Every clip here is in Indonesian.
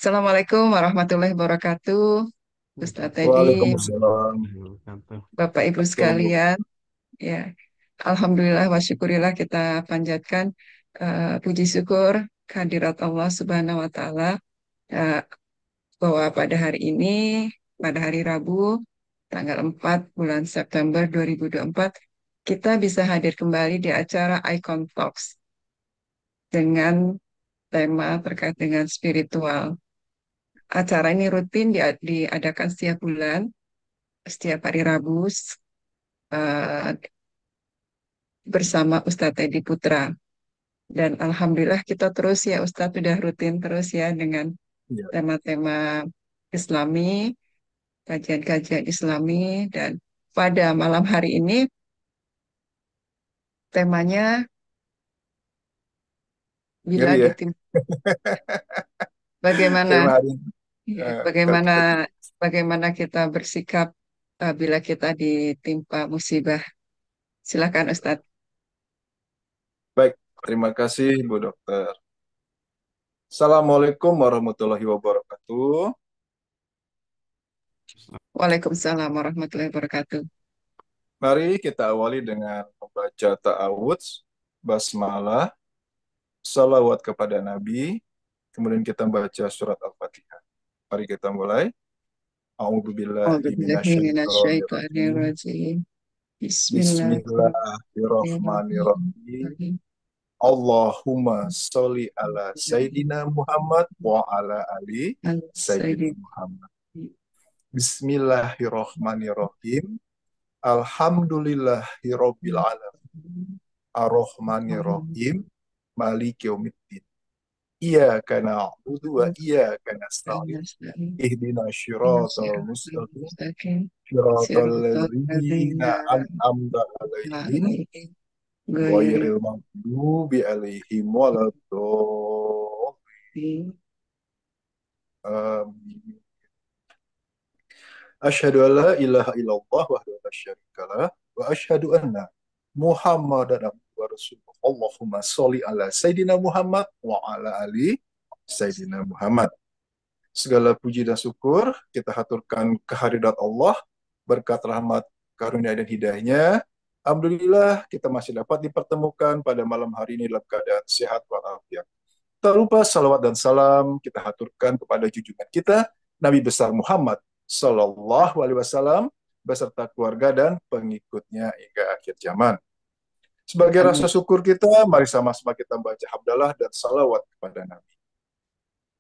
Assalamualaikum warahmatullahi wabarakatuh. Ustadz Teddy, Waalaikumsalam. Bapak Ibu Tolong. sekalian, ya, Alhamdulillah wa syukurillah kita panjatkan puji syukur kehadirat Allah Subhanahu wa Ta'ala eh, bahwa pada hari ini, pada hari Rabu, tanggal 4 bulan September 2024, kita bisa hadir kembali di acara Icon Talks dengan tema terkait dengan spiritual. Acara ini rutin diadakan setiap bulan, setiap hari Rabu, eh, bersama Ustadz Teddy Putra. Dan Alhamdulillah kita terus ya Ustadz sudah rutin terus ya dengan Ya, tema-tema Islami, kajian-kajian Islami. Dan pada malam hari ini temanya bila ngeri ya. ditim bagaimana Tema hari ya, kalau bagaimana kita bagaimana kita bersikap bila kita ditimpa musibah. Silakan Ustadz. baik. Terima kasih Bu Dokter. Assalamualaikum warahmatullahi wabarakatuh. Waalaikumsalam warahmatullahi wabarakatuh. Mari kita awali dengan membaca ta'awudz, basmalah, salawat kepada Nabi, kemudian kita baca surat Al-Fatihah. Mari kita mulai. A'udzubillahi A'udzubillahi minasyaitonirrajim. minasyaitonirrajim. Bismillahirrahmanirrahim. Bismillahirrahmanirrahim. Allahumma sholli ala Sayyidina Muhammad wa ala ali Sayyidina Al-Sayyid. Muhammad. Bismillahirrahmanirrahim. Alhamdulillahirabbil alamin. Ar-Rahmanirrahim. Maliki yaumiddin. Iyyaka na'budu wa iyyaka nasta'in. Ihdinas syiratal mustaqim. Syiratal Siratal ladzina ladzina an'amta alaihim alaihim ghairil ghairil maghdubi alaihim waladdallin. maghdubi Amin. Asyhadu an la ilaha illallah wahdahu la syarikalah wa asyhadu anna Muhammadan abduhu wa rasuluh. Allahumma sholli ala Sayyidina Muhammad wa ala ali Sayyidina Muhammad. Segala puji dan syukur kita haturkan kehadirat Allah, berkat rahmat karunia dan hidayahnya. Alhamdulillah kita masih dapat dipertemukan pada malam hari ini dalam keadaan sehat walafiat. Tak lupa salawat dan salam kita haturkan kepada junjungan kita Nabi besar Muhammad Sallallahu Alaihi Wasallam beserta keluarga dan pengikutnya hingga akhir zaman. Sebagai rasa Amin. syukur kita, mari sama-sama kita baca hamdalah dan salawat kepada Nabi.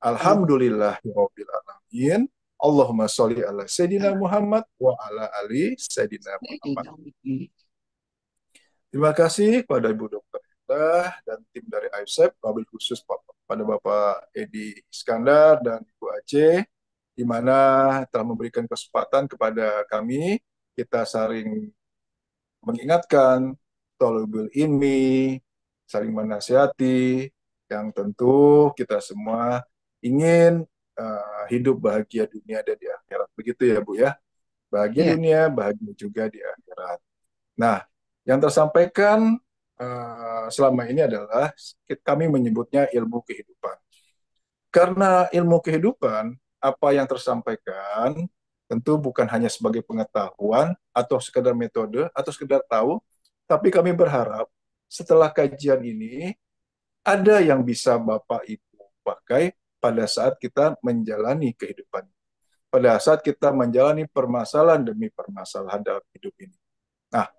Alhamdulillahirabbil alamin. Allahumma sholli ala Sayyidina Muhammad wa ala ali Sayyidina Muhammad. Terima kasih kepada Ibu Dr. Indah dan tim dari AISEP, wabil khusus pada Bapak Edi Iskandar dan Ibu Aceh, di mana telah memberikan kesempatan kepada kami, kita saling mengingatkan, tolubul ilmi, saling menasihati, yang tentu kita semua ingin hidup bahagia dunia dan di akhirat. Begitu ya Bu ya? Bahagia Ya, dunia, bahagia juga di akhirat. Nah, yang tersampaikan selama ini adalah kami menyebutnya ilmu kehidupan. Karena ilmu kehidupan, apa yang tersampaikan tentu bukan hanya sebagai pengetahuan atau sekedar metode atau sekedar tahu, tapi kami berharap setelah kajian ini ada yang bisa Bapak Ibu pakai pada saat kita menjalani kehidupan. Pada saat kita menjalani permasalahan demi permasalahan dalam hidup ini. Nah,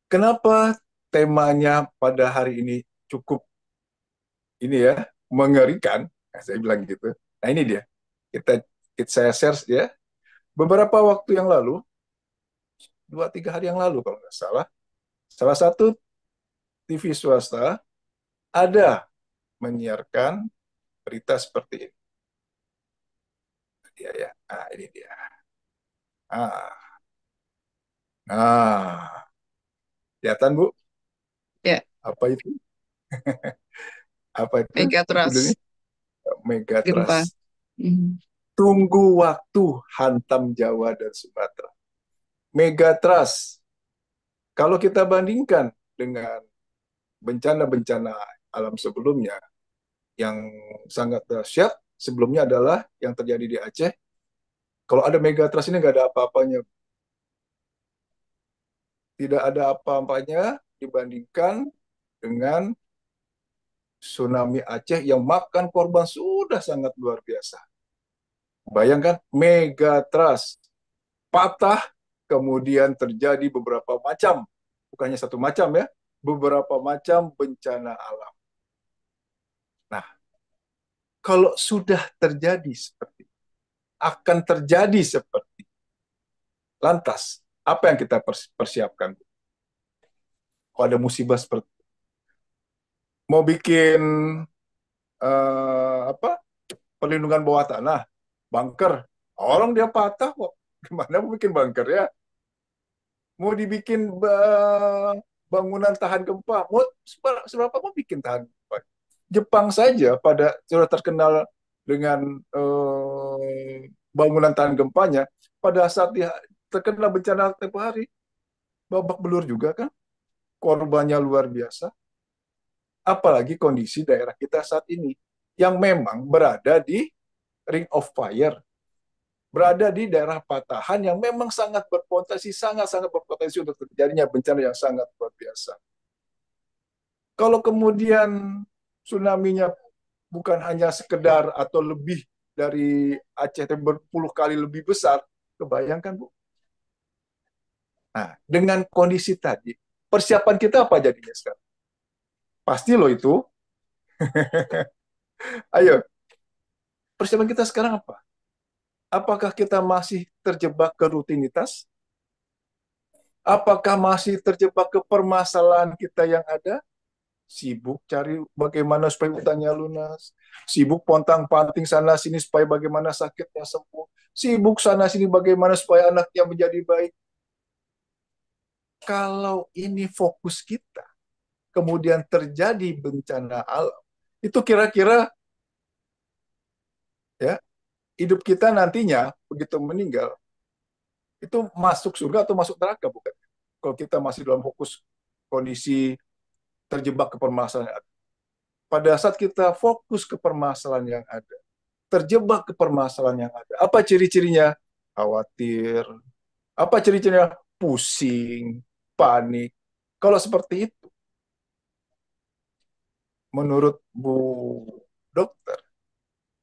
kenapa temanya pada hari ini cukup ini ya, mengerikan? Nah, saya bilang gitu. Nah, ini dia. Kita saya share ya. Beberapa waktu yang lalu, 2-3 hari yang lalu kalau nggak salah, salah satu TV swasta ada menyiarkan berita seperti ini. Dia ya. Nah, ini dia. Ah, nah, kelihatan Bu? ya, Apa itu? Apa itu judulnya? Megatrust gempa. Megatrust. Mhm. Tunggu waktu hantam Jawa dan Sumatera. Megatrust. Kalau kita bandingkan dengan bencana-bencana alam sebelumnya yang sangat dahsyat, sebelumnya adalah yang terjadi di Aceh. Kalau ada megatrust ini nggak ada apa-apanya, tidak ada apa-apanya dibandingkan dengan tsunami Aceh yang makan korban sudah sangat luar biasa. Bayangkan megatrust patah, kemudian terjadi beberapa macam, bukannya satu macam ya, beberapa macam bencana alam. Nah, kalau sudah terjadi seperti, akan terjadi seperti, lantas apa yang kita persiapkan? Kalau ada musibah seperti, mau bikin apa, perlindungan bawah tanah, bunker, orang dia patah kok, gimana mau bikin bunker ya? Mau dibikin bangunan tahan gempa, mau seberapa mau bikin tahan gempa? Jepang saja pada sudah terkenal dengan bangunan tahan gempanya, pada saat dia terkena bencana tempoh hari, babak belur juga kan, korbannya luar biasa. Apalagi kondisi daerah kita saat ini, yang memang berada di ring of fire, berada di daerah patahan yang memang sangat-sangat berpotensi untuk terjadinya bencana yang sangat luar biasa. Kalau kemudian tsunami-nya bukan hanya sekedar atau lebih dari Aceh, tapi berpuluh kali lebih besar, kebayangkan Bu? Nah, dengan kondisi tadi, persiapan kita apa jadinya sekarang? Pasti loh itu. Ayo, persiapan kita sekarang apa? Apakah kita masih terjebak ke rutinitas? Apakah masih terjebak ke permasalahan kita yang ada? Sibuk cari bagaimana supaya utangnya lunas, sibuk pontang-panting sana sini supaya bagaimana sakitnya sembuh, sibuk sana sini bagaimana supaya anaknya menjadi baik. Kalau ini fokus kita, kemudian terjadi bencana alam, itu kira-kira ya hidup kita nantinya begitu meninggal itu masuk surga atau masuk neraka bukan? Kalau kita masih dalam fokus kondisi terjebak ke permasalahan, pada saat kita fokus ke permasalahan yang ada, terjebak ke permasalahan yang ada, apa ciri-cirinya? Khawatir. Apa ciri-cirinya? Pusing, panik. Kalau seperti itu, menurut Bu Dokter,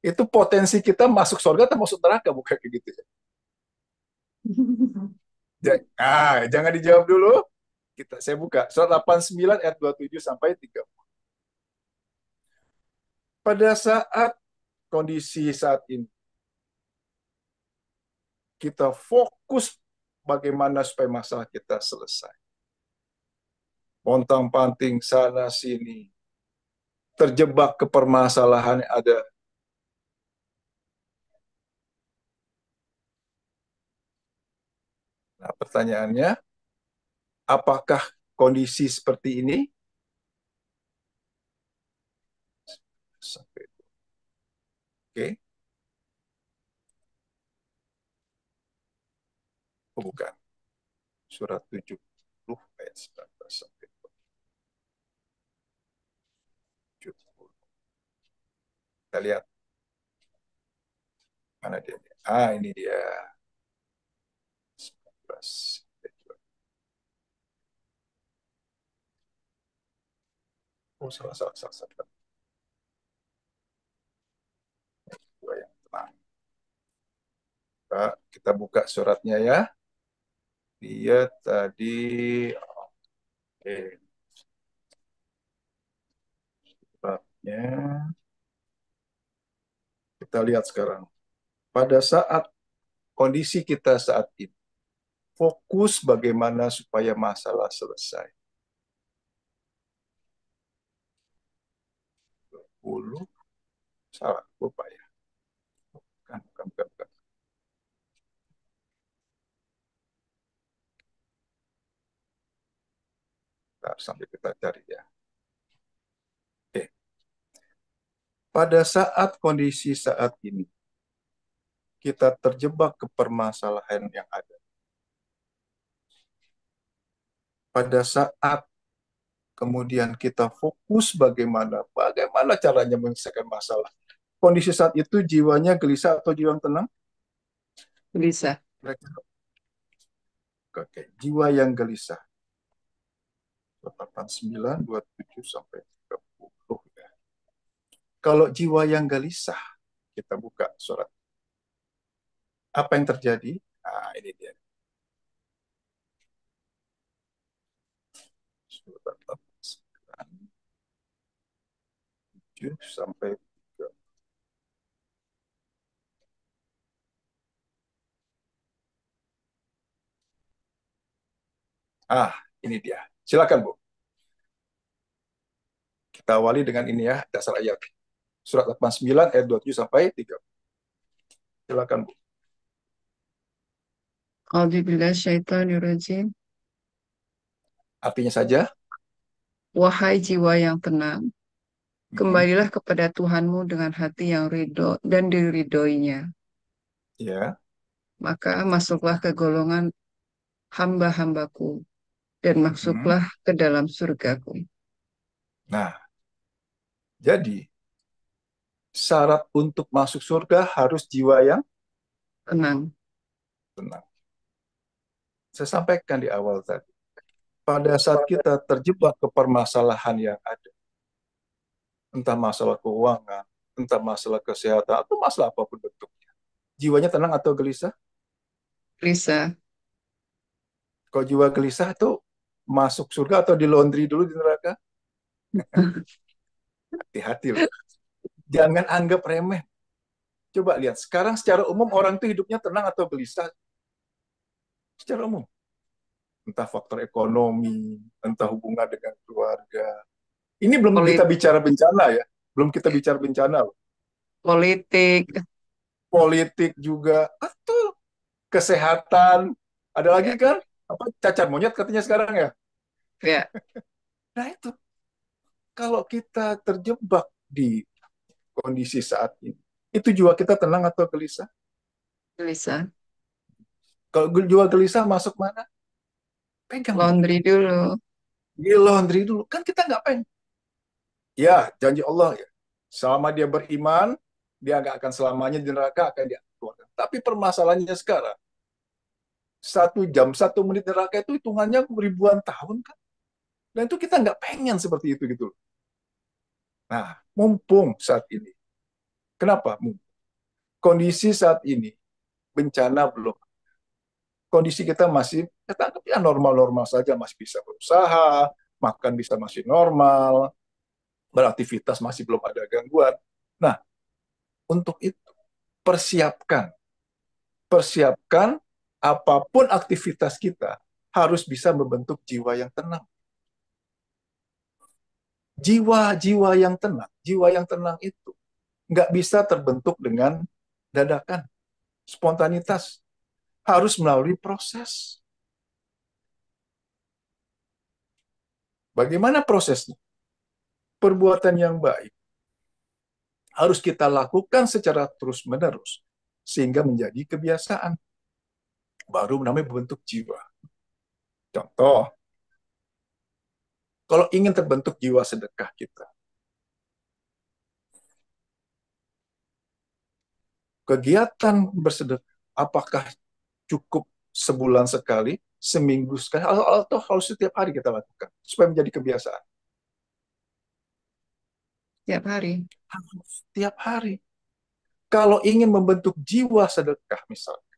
itu potensi kita masuk surga atau masuk neraka bukan kayak gitu ya? Jangan dijawab dulu. Saya buka surat 89 ayat 27 sampai 30. Pada saat kondisi saat ini kita fokus bagaimana supaya masalah kita selesai. Pontang-panting sana sini, terjebak ke permasalahan yang ada. Nah, pertanyaannya, apakah kondisi seperti ini? Oke, oh, bukan. Surat 70 ayat 19 sampai 70. Kita lihat mana dia. Ini dia. 19. Oh, salah. Dua yang tenang. Kita buka suratnya ya. Dia tadi, oke, suratnya kita lihat sekarang. Pada saat kondisi kita saat ini, fokus bagaimana supaya masalah selesai. 10, salah, lupa ya. Bukan. Bentar, sampai kita cari ya. Oke. Pada saat kondisi saat ini, kita terjebak ke permasalahan yang ada. Pada saat kemudian kita fokus bagaimana caranya menyelesaikan masalah. kondisi saat itu jiwanya gelisah atau jiwa yang tenang? Gelisah. Kira-kira. Oke, jiwa yang gelisah. 89, 27 sampai 30 ya. Kalau jiwa yang gelisah, kita buka surat. Apa yang terjadi? Nah, ini dia. Surat 89, 7 sampai 30. Ah, ini dia. Silakan, Bu. Kita awali dengan ini ya, dasar ayat. Surat 89 ayat 27 sampai 30. Silakan, Bu. A'udzubillahiminasyaitonirrajim. Artinya saja. Wahai jiwa yang tenang, Mhm. kembalilah kepada Tuhanmu dengan hati yang ridho dan diridhoinya. Ya. Maka masuklah ke golongan hamba-hambaku dan Mhm. masuklah ke dalam surgaku. Nah, jadi syarat untuk masuk surga harus jiwa yang Tenang. tenang. Saya sampaikan di awal tadi. Pada saat kita terjebak ke permasalahan yang ada, entah masalah keuangan, entah masalah kesehatan, atau masalah apapun bentuknya, jiwanya tenang atau gelisah? Lisa, Kalau jiwa gelisah itu masuk surga atau di laundry dulu di neraka? Hati-hati loh. Jangan anggap remeh. Coba lihat, sekarang secara umum orang itu hidupnya tenang atau gelisah? Secara umum. Entah faktor ekonomi, entah hubungan dengan keluarga. Ini belum kita polit- bicara bencana ya. Belum kita bicara bencana loh. politik, Politik juga. Atau kesehatan. Ada lagi ya, kan? Apa cacar monyet katanya sekarang ya? ya, Nah itu. Kalau kita terjebak di kondisi saat ini, itu jiwa kita tenang atau gelisah? Lisa. Kalau jiwa gelisah masuk mana? Pegang dulu. Laundry dulu. Di laundry dulu. Kan kita nggak pengen. Ya, janji Allah ya. Selama dia beriman, dia nggak akan selamanya di neraka, akan dia keluarkan. Tapi permasalahannya sekarang, 1 jam, 1 menit neraka itu hitungannya ribuan tahun kan? Dan itu kita nggak pengen seperti itu gitu. Nah, mumpung saat ini. Kenapa? Kondisi saat ini, bencana belum. Kondisi kita masih, kita anggap ya normal-normal saja, masih bisa berusaha, makan bisa masih normal, beraktivitas masih belum ada gangguan. Nah, untuk itu, persiapkan. Persiapkan apapun aktivitas kita, harus bisa membentuk jiwa yang tenang. Jiwa yang tenang itu nggak bisa terbentuk dengan dadakan, spontanitas. Harus melalui proses. Bagaimana prosesnya? Perbuatan yang baik harus kita lakukan secara terus-menerus sehingga menjadi kebiasaan. Baru namanya membentuk jiwa. Contoh, kalau ingin terbentuk jiwa sedekah kita, kegiatan bersedekah, apakah cukup sebulan sekali, seminggu sekali, atau harus setiap hari kita lakukan supaya menjadi kebiasaan? Tiap hari. Setiap hari. Kalau ingin membentuk jiwa sedekah misalnya,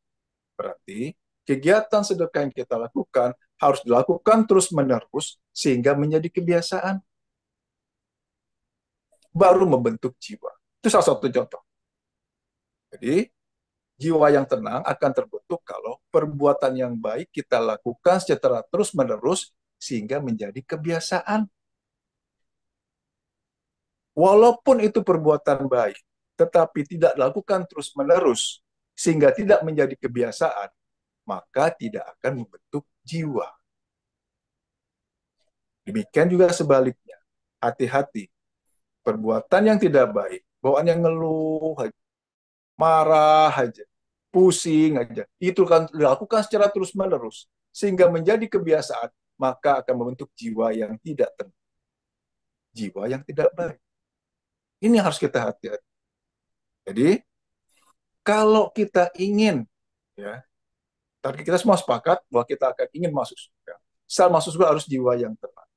berarti kegiatan sedekah yang kita lakukan harus dilakukan terus-menerus sehingga menjadi kebiasaan. Baru membentuk jiwa. Itu salah satu contoh. Jadi, jiwa yang tenang akan terbentuk kalau perbuatan yang baik kita lakukan secara terus-menerus sehingga menjadi kebiasaan. Walaupun itu perbuatan baik, tetapi tidak dilakukan terus-menerus sehingga tidak menjadi kebiasaan, maka tidak akan membentuk jiwa. Demikian juga sebaliknya. Hati-hati. Perbuatan yang tidak baik, bawaan yang ngeluh, marah aja, pusing aja, itu kan dilakukan secara terus-menerus sehingga menjadi kebiasaan, maka akan membentuk jiwa yang tidak tenang, jiwa yang tidak baik. Ini harus kita hati-hati. Jadi kalau kita ingin, ya, tapi kita semua sepakat bahwa kita akan ingin masuk surga. Saat masuk surga harus jiwa yang tenang.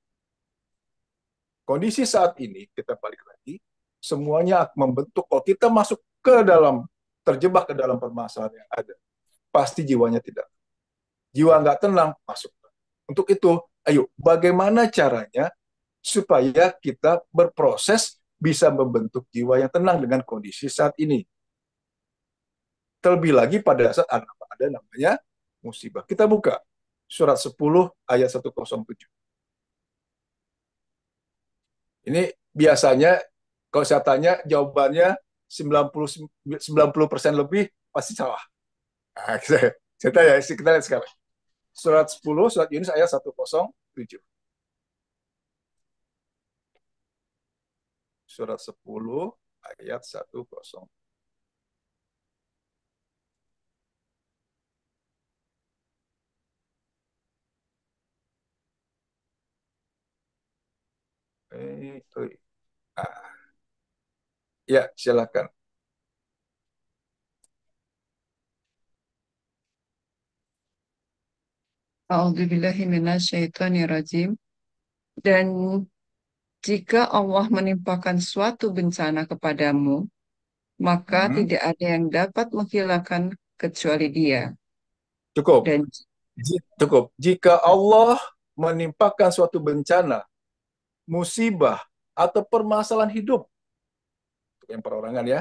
Kondisi saat ini kita balik lagi, semuanya membentuk. Kalau kita masuk ke dalam, terjebak ke dalam permasalahan yang ada, pasti jiwanya tidak. Jiwa nggak tenang masuk. Untuk itu, ayo bagaimana caranya supaya kita berproses bisa membentuk jiwa yang tenang dengan kondisi saat ini. Terlebih lagi pada saat ada namanya musibah. Kita buka surat 10 ayat 107. Ini biasanya kalau saya tanya jawabannya 90% lebih pasti salah. Nah, saya tanya, kita lihat sekarang. Surat 10, surat Yunus ayat 107. Surat 10 ayat 107. Ah, ya, silakan. A'udzubillahi minasyaitonirrajim. Dan jika Allah menimpakan suatu bencana kepadamu, maka Hmm, tidak ada yang dapat menghilangkan kecuali Dia. cukup. Dan Cukup. Jika Allah menimpakan suatu bencana, musibah, atau permasalahan hidup, yang perorangan ya,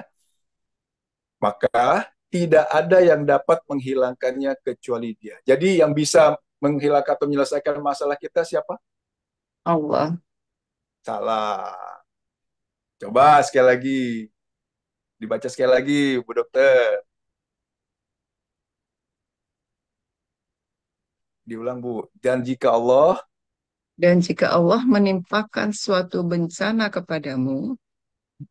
maka tidak ada yang dapat menghilangkannya kecuali Dia. Jadi yang bisa menghilangkan atau menyelesaikan masalah kita siapa? Allah. Salah. Coba sekali lagi, dibaca sekali lagi, Bu Dokter. Diulang, Bu. Dan jika Allah Dan jika Allah menimpakan suatu bencana kepadamu,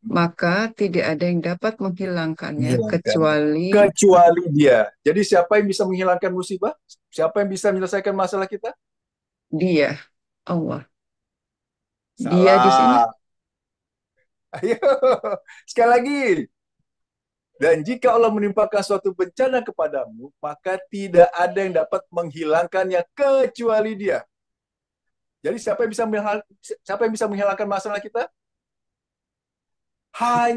maka tidak ada yang dapat menghilangkannya menghilangkannya, kecuali kecuali Dia. Jadi siapa yang bisa menghilangkan musibah? Siapa yang bisa menyelesaikan masalah kita? Dia, Allah. Dia di sini Salah. Ayo, sekali lagi. Dan jika Allah menimpakan suatu bencana kepadamu, maka tidak ada yang dapat menghilangkannya kecuali Dia. Jadi siapa yang bisa menghilangkan masalah kita?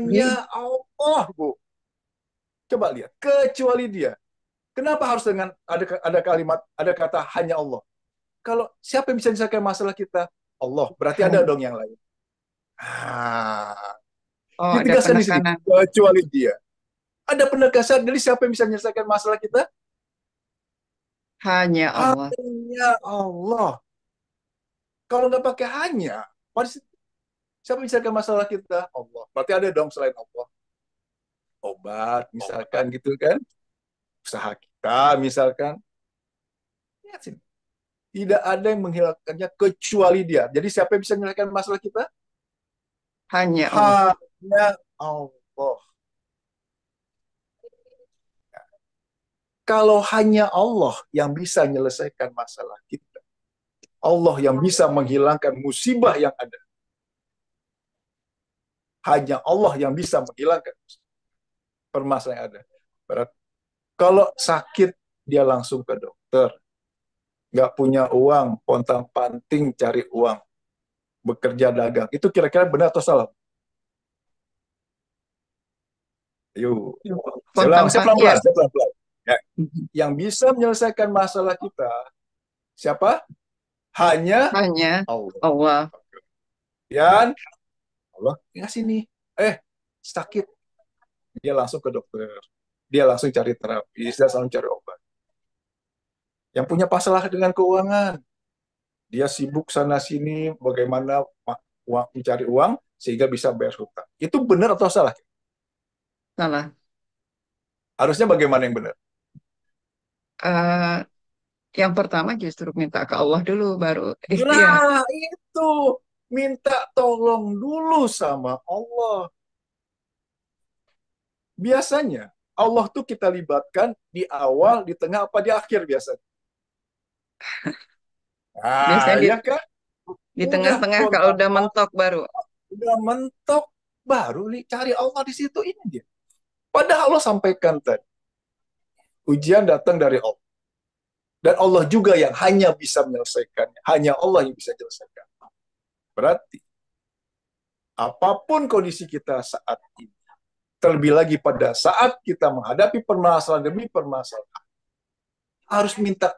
di Hanya Allah, Bu. Coba lihat, kecuali Dia. Kenapa harus dengan ada kalimat, ada kata hanya Allah? Kalau siapa yang bisa menyelesaikan masalah kita? Allah. Berarti ada dong yang lain. Ah, oh ada ditegaskan di sini, penekanan kecuali Dia. Ada penegasan dari siapa yang bisa menyelesaikan masalah kita? hanya Allah. Hanya Allah. Kalau nggak pakai hanya, siapa yang menyelesaikan masalah kita? Allah. Berarti ada dong selain Allah. Obat, misalkan gitu kan. Usaha kita, misalkan. Lihat sini. Tidak ada yang menghilangkannya kecuali Dia. Jadi siapa yang bisa menyelesaikan masalah kita? Hanya Allah. Hanya Allah. Kalau hanya Allah yang bisa menyelesaikan masalah kita, Allah yang bisa menghilangkan musibah yang ada, hanya Allah yang bisa menghilangkan permasalahan yang ada. Berarti kalau sakit dia langsung ke dokter, nggak punya uang, pontang-panting cari uang, bekerja dagang. Itu kira-kira benar atau salah? Yuk, saya Pontang-panting ya. pelan-pelan, saya pelan-pelan. Ya. Yang bisa menyelesaikan masalah kita siapa? Hanya Hanya Allah. Allah. Dan Allah ngasih nih, sakit, dia langsung ke dokter, dia langsung cari terapis, dia langsung cari obat. Yang punya masalah dengan keuangan, dia sibuk sana sini, bagaimana mencari uang sehingga bisa bayar hutang. Itu benar atau salah? Salah. Harusnya bagaimana yang benar? Eh, yang pertama justru minta ke Allah dulu, baru ikhtiar. Nah, itu minta tolong dulu sama Allah. Biasanya Allah tuh kita libatkan di awal, di tengah, apa di akhir biasanya. Biasanya Ah, ya kan? di Udah tengah-tengah kalau udah kontak, mentok baru. udah mentok, baru nih cari Allah di situ, ini dia. Padahal Allah sampaikan tadi, ujian datang dari Allah. Dan Allah juga yang hanya bisa menyelesaikannya. Hanya Allah yang bisa menyelesaikan. Berarti, apapun kondisi kita saat ini, terlebih lagi pada saat kita menghadapi permasalahan demi permasalahan, harus minta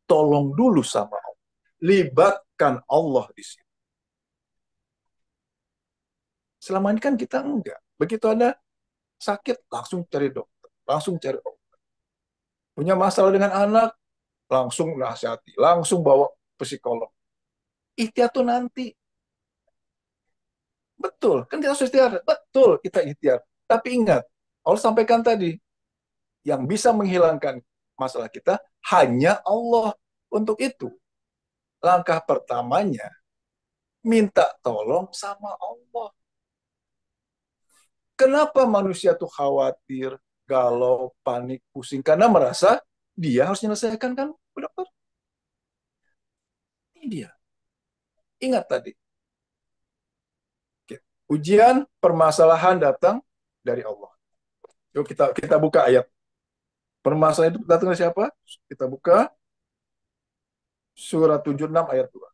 tolong dulu sama Allah. Libatkan Allah di sini. Selama ini kan kita enggak. Begitu ada sakit, langsung cari dokter. Langsung cari obat. Punya masalah dengan anak, langsung nasihati. Langsung bawa psikolog. Ikhtiar tuh nanti. Betul. Kan kita harus ikhtiar. Betul, kita ikhtiar. Tapi ingat, Allah sampaikan tadi, yang bisa menghilangkan masalah kita hanya Allah. Untuk itu, langkah pertamanya, minta tolong sama Allah. Kenapa manusia tuh khawatir, galau, panik, pusing? Karena merasa dia harus menyelesaikan kan, dokter. Ini dia. Ingat tadi. Oke. Ujian, permasalahan datang dari Allah. Yuk kita buka ayat. Permasalahan itu datang dari siapa? Kita buka surat 76 ayat 2.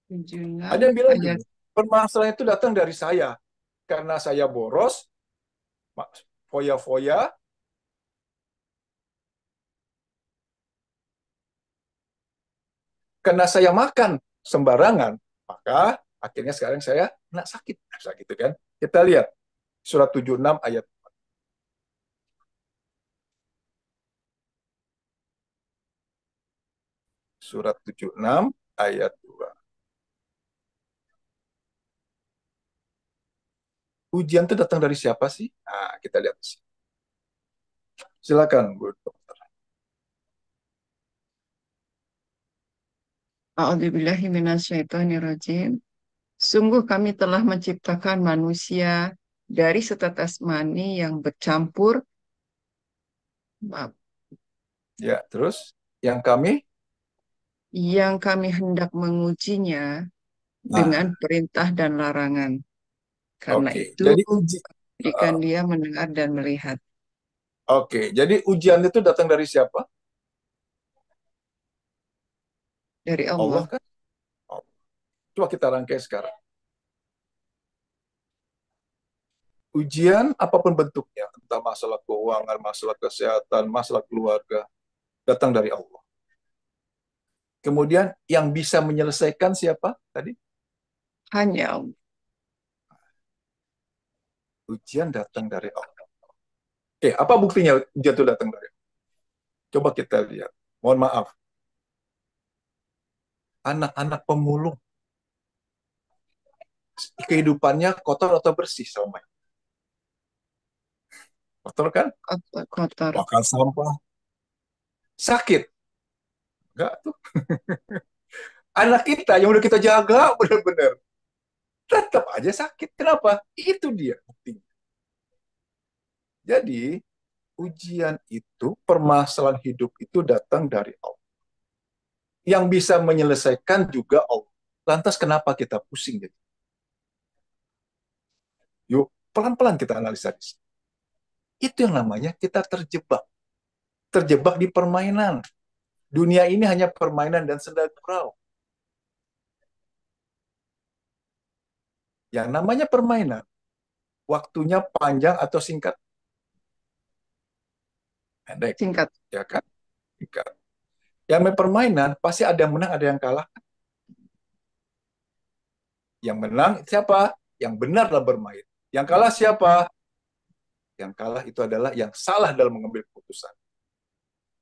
76 Ada yang bilang ayat gini, permasalahan itu datang dari saya. Karena saya boros, foya-foya, karena saya makan sembarangan, maka akhirnya sekarang saya kena sakit. Bisa gitu kan? Kita lihat surat 76 ayat 4. Surat 76 ayat 2. Ujian itu datang dari siapa sih? Nah, kita lihat. Silakan, Bu Dokter. A'udzubillahi minasyaitonirrajim. Sungguh kami telah menciptakan manusia dari setetes mani yang bercampur, maaf, Ya, terus yang kami, yang kami hendak mengujinya dengan nah, perintah dan larangan. Karena oke. itu, Jadi berikan dia mendengar dan melihat jadi ujian itu datang dari siapa? dari Allah Allah. kan? Oh. Coba kita rangkai sekarang. Ujian apapun bentuknya, entah masalah keuangan, masalah kesehatan, masalah keluarga, datang dari Allah. Kemudian yang bisa menyelesaikan siapa tadi? Hanya Allah. Ujian datang dari Allah. Oke, apa buktinya ujian itu datang dari Allah? Coba kita lihat. Mohon maaf. Anak-anak pemulung, kehidupannya kotor atau bersih selama ini? Kotor kan? Kotor. Makan sampah. Sakit. Enggak tuh. Anak kita yang udah kita jaga benar-benar tetap aja sakit. Kenapa? Itu dia buktinya. Jadi, ujian itu, permasalahan hidup itu datang dari Allah. Yang bisa menyelesaikan juga Allah. Lantas kenapa kita pusing? Jadi? Yuk, pelan-pelan kita analisa. Itu yang namanya kita terjebak. Terjebak di permainan. Dunia ini hanya permainan dan senda gurau. Yang namanya permainan, waktunya panjang atau singkat? Pendek, Singkat. ya kan? Singkat. Yang main permainan, pasti ada yang menang, ada yang kalah. Yang menang siapa? Yang benar dalam bermain. Yang kalah siapa? Yang kalah itu adalah yang salah dalam mengambil keputusan.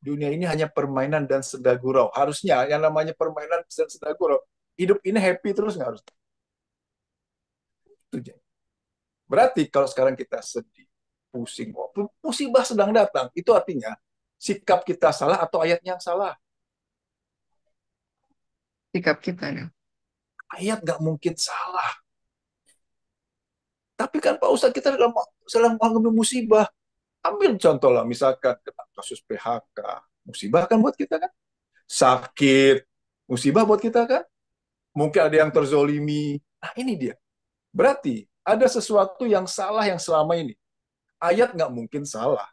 Dunia ini hanya permainan dan senda gurau. Harusnya yang namanya permainan dan senda gurau. Hidup ini happy terus nggak harus. Itu aja. Berarti kalau sekarang kita sedih, pusing, musibah sedang datang, itu artinya sikap kita salah atau ayatnya yang salah. Sikap kita. Ya. Ayat nggak mungkin salah. Tapi kan Pak Ustadz kita sedang mengalami musibah. Ambil contoh lah, misalkan kasus PHK. Musibah kan buat kita kan? Sakit. Musibah buat kita kan? Mungkin ada yang terzolimi. Nah ini dia. Berarti Ada sesuatu yang salah yang selama ini. Ayat nggak mungkin salah.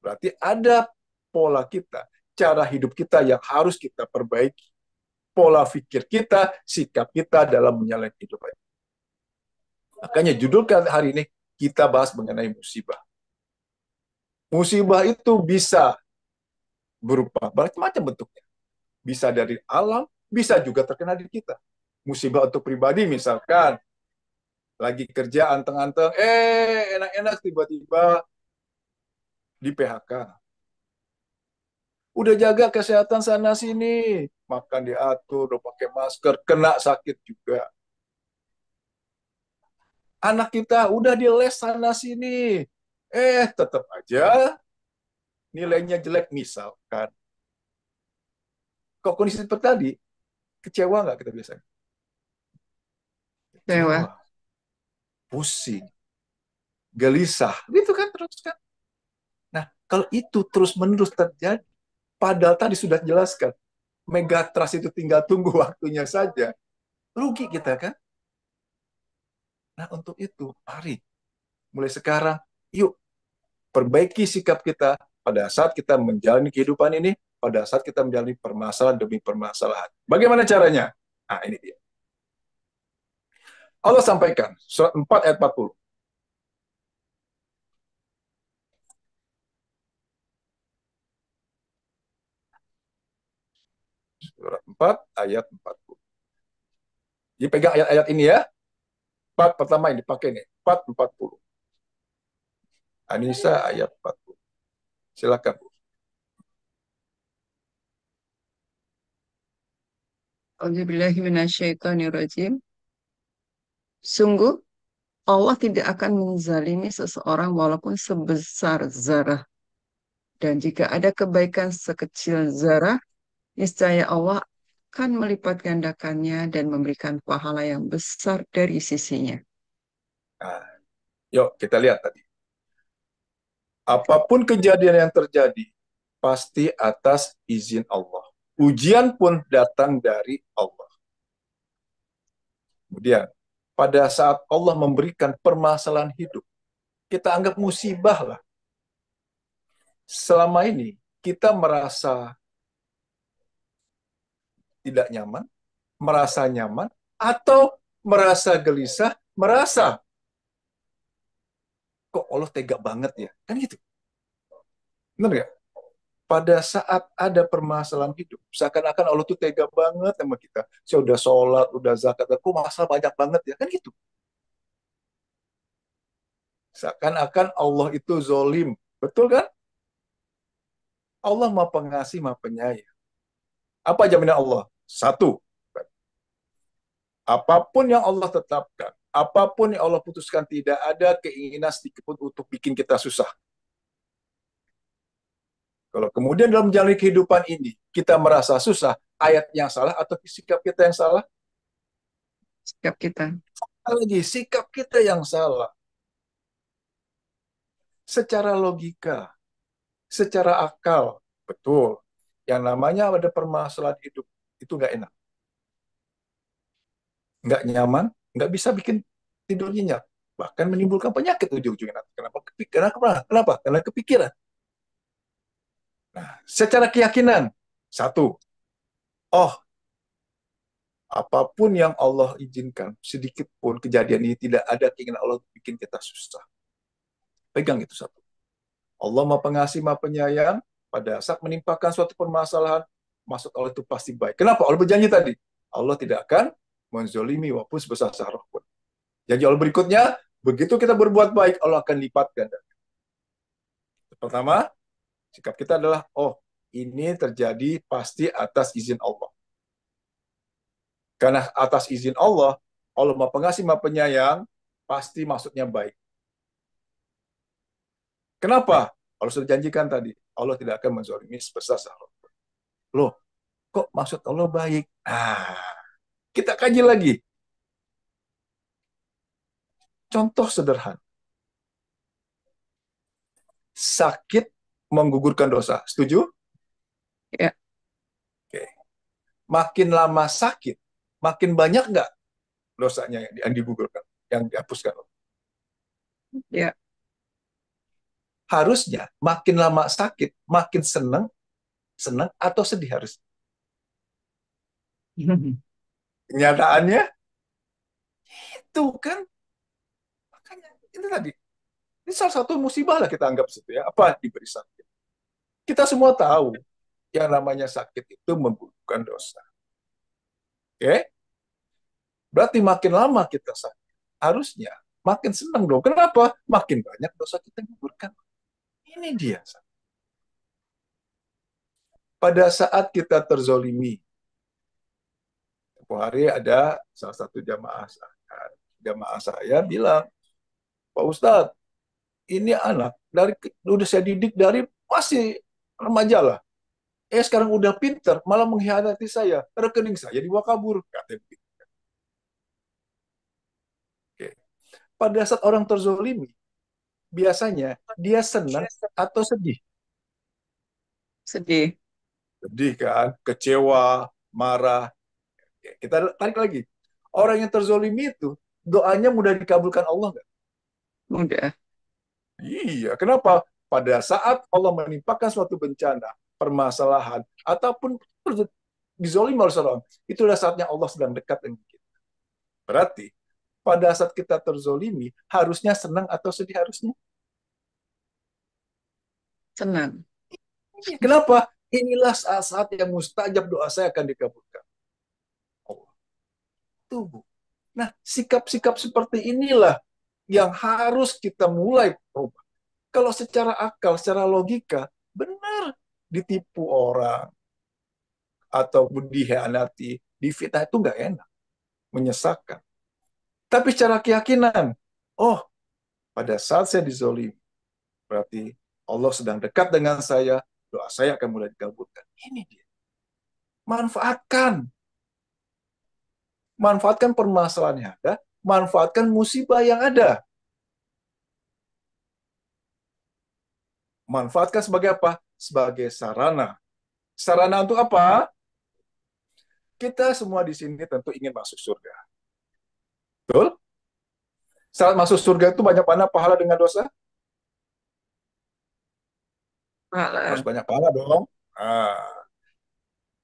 Berarti ada pola kita, cara hidup kita yang harus kita perbaiki. Pola pikir kita, sikap kita dalam menjalani hidup. Makanya judul hari ini kita bahas mengenai musibah. Musibah itu bisa berupa macam-macam bentuknya. Bisa dari alam, bisa juga terkena di kita. Musibah untuk pribadi misalkan, lagi kerja anteng-anteng, enak-enak tiba-tiba di PHK. Udah jaga kesehatan sana sini, makan diatur, udah pakai masker, kena sakit juga. Anak kita udah di les sana sini, tetap aja nilainya jelek misalkan. Kok kondisi seperti tadi, kecewa nggak kita biasanya? Dewa. Kecewa, pusing, gelisah, gitu kan terus kan. Nah, kalau itu terus-menerus terjadi, padahal tadi sudah jelaskan, megatrust itu tinggal tunggu waktunya saja, rugi kita kan. Nah, untuk itu, mari mulai sekarang, yuk perbaiki sikap kita pada saat kita menjalani kehidupan ini, pada saat kita menjalani permasalahan demi permasalahan. Bagaimana caranya? Nah, ini dia. Allah sampaikan, surat 4 ayat 40. Surat 4 ayat 40. Jadi pegang ayat-ayat ini ya. 4 pertama yang dipakai nih, 4:40. Anissa ayat 40. Silakan, Bu. Auzubillahiminasyaitonirrajim. Sungguh, Allah tidak akan menzalimi seseorang walaupun sebesar zarah. Dan jika ada kebaikan sekecil zarah, niscaya Allah akan melipat gandakannya dan memberikan pahala yang besar dari sisinya. Nah, yuk kita lihat tadi. Apapun kejadian yang terjadi, pasti atas izin Allah. Ujian pun datang dari Allah. Kemudian, pada saat Allah memberikan permasalahan hidup, kita anggap musibah lah. Selama ini, kita merasa tidak nyaman, merasa nyaman, atau merasa gelisah, merasa kok Allah tega banget ya. Kan gitu. Benar nggak? Pada saat ada permasalahan hidup, seakan-akan Allah tuh tega banget sama kita. Saya udah sholat, udah zakat, kok masalah banyak banget ya. Kan gitu. Seakan-akan Allah itu zolim. Betul kan? Allah maha pengasih, maha penyayang. Apa jaminan Allah? Satu, apapun yang Allah tetapkan, apapun yang Allah putuskan, tidak ada keinginan sedikit pun untuk bikin kita susah. Kalau kemudian dalam menjalani kehidupan ini, kita merasa susah, ayat yang salah atau sikap kita yang salah? Sikap kita. Lagi, sikap kita yang salah. Secara logika, secara akal, betul. Yang namanya ada permasalahan hidup, itu nggak enak. Nggak nyaman, nggak bisa bikin tidur nyenyak. Bahkan menimbulkan penyakit ujung-ujungnya. Kenapa? Kenapa? Karena kepikiran. Nah, secara keyakinan, satu, oh, apapun yang Allah izinkan, sedikit pun kejadian ini tidak ada keinginan Allah bikin kita susah. Pegang itu satu. Allah maha pengasih, maha penyayang, pada saat menimpakan suatu permasalahan, maksud Allah itu pasti baik. Kenapa? Allah berjanji tadi, Allah tidak akan menzolimi walaupun sebesar sarah pun. Janji Allah berikutnya, begitu kita berbuat baik, Allah akan lipat ganda. Pertama, sikap kita adalah, oh, ini terjadi pasti atas izin Allah. Karena atas izin Allah, Allah maha pengasih, maha penyayang, pasti maksudnya baik. Kenapa? Allah sudah janjikan tadi, Allah tidak akan menzalimi sebesar sarah. Loh, kok maksud Allah baik? Kita kaji lagi. Contoh sederhana. Sakit menggugurkan dosa. Setuju? Ya. Oke. Makin lama sakit, makin banyak nggak dosanya yang digugurkan? yang dihapuskan. Ya. Harusnya makin lama sakit, makin senang, senang atau sedih harus. Kenyataannya itu kan, makanya itu tadi. Ini salah satu musibah lah kita anggap situ ya. Apa diberi sakit? Kita semua tahu yang namanya sakit itu membutuhkan dosa. Oke? Berarti makin lama kita sakit, harusnya makin senang dong. Kenapa? Makin banyak dosa kita gugurkan. Ini dia. Pada saat kita terzolimi, tempoh hari ada salah satu jamaah saya bilang, Pak Ustadz, ini anak dari udah saya didik dari masih remaja lah. Sekarang udah pinter, malah mengkhianati saya. Rekening saya dibawa kabur. Katanya begitu. Oke. Pada saat orang terzolimi, biasanya dia senang atau sedih. Sedih. Sedih kan, kecewa, marah. Kita tarik lagi. Orang yang terzolimi itu, doanya mudah dikabulkan Allah nggak? Mudah. Iya, kenapa? Pada saat Allah menimpakan suatu bencana, permasalahan, ataupun dizolimi oleh seorang, itulah saatnya Allah sedang dekat dengan kita. Berarti, pada saat kita terzolimi, harusnya senang atau sedih harusnya? Senang. Kenapa? Inilah saat-saat yang mustajab doa saya akan dikabulkan. Allah. Tuh. Nah, sikap-sikap seperti inilah yang harus kita mulai ubah. Kalau secara akal, secara logika, benar ditipu orang atau dikhianati, difitnah itu nggak enak, menyesakan. Tapi secara keyakinan, oh, pada saat saya dizolimi, berarti Allah sedang dekat dengan saya, doa saya akan mulai dikabulkan. Ini dia. Manfaatkan. Manfaatkan permasalahan yang ada, manfaatkan musibah yang ada. Manfaatkan sebagai apa? Sebagai sarana. Sarana untuk apa? Kita semua di sini tentu ingin masuk surga. Betul? Saat masuk surga itu banyak mana pahala dengan dosa? Harus Malah. banyak pahala dong. Nah,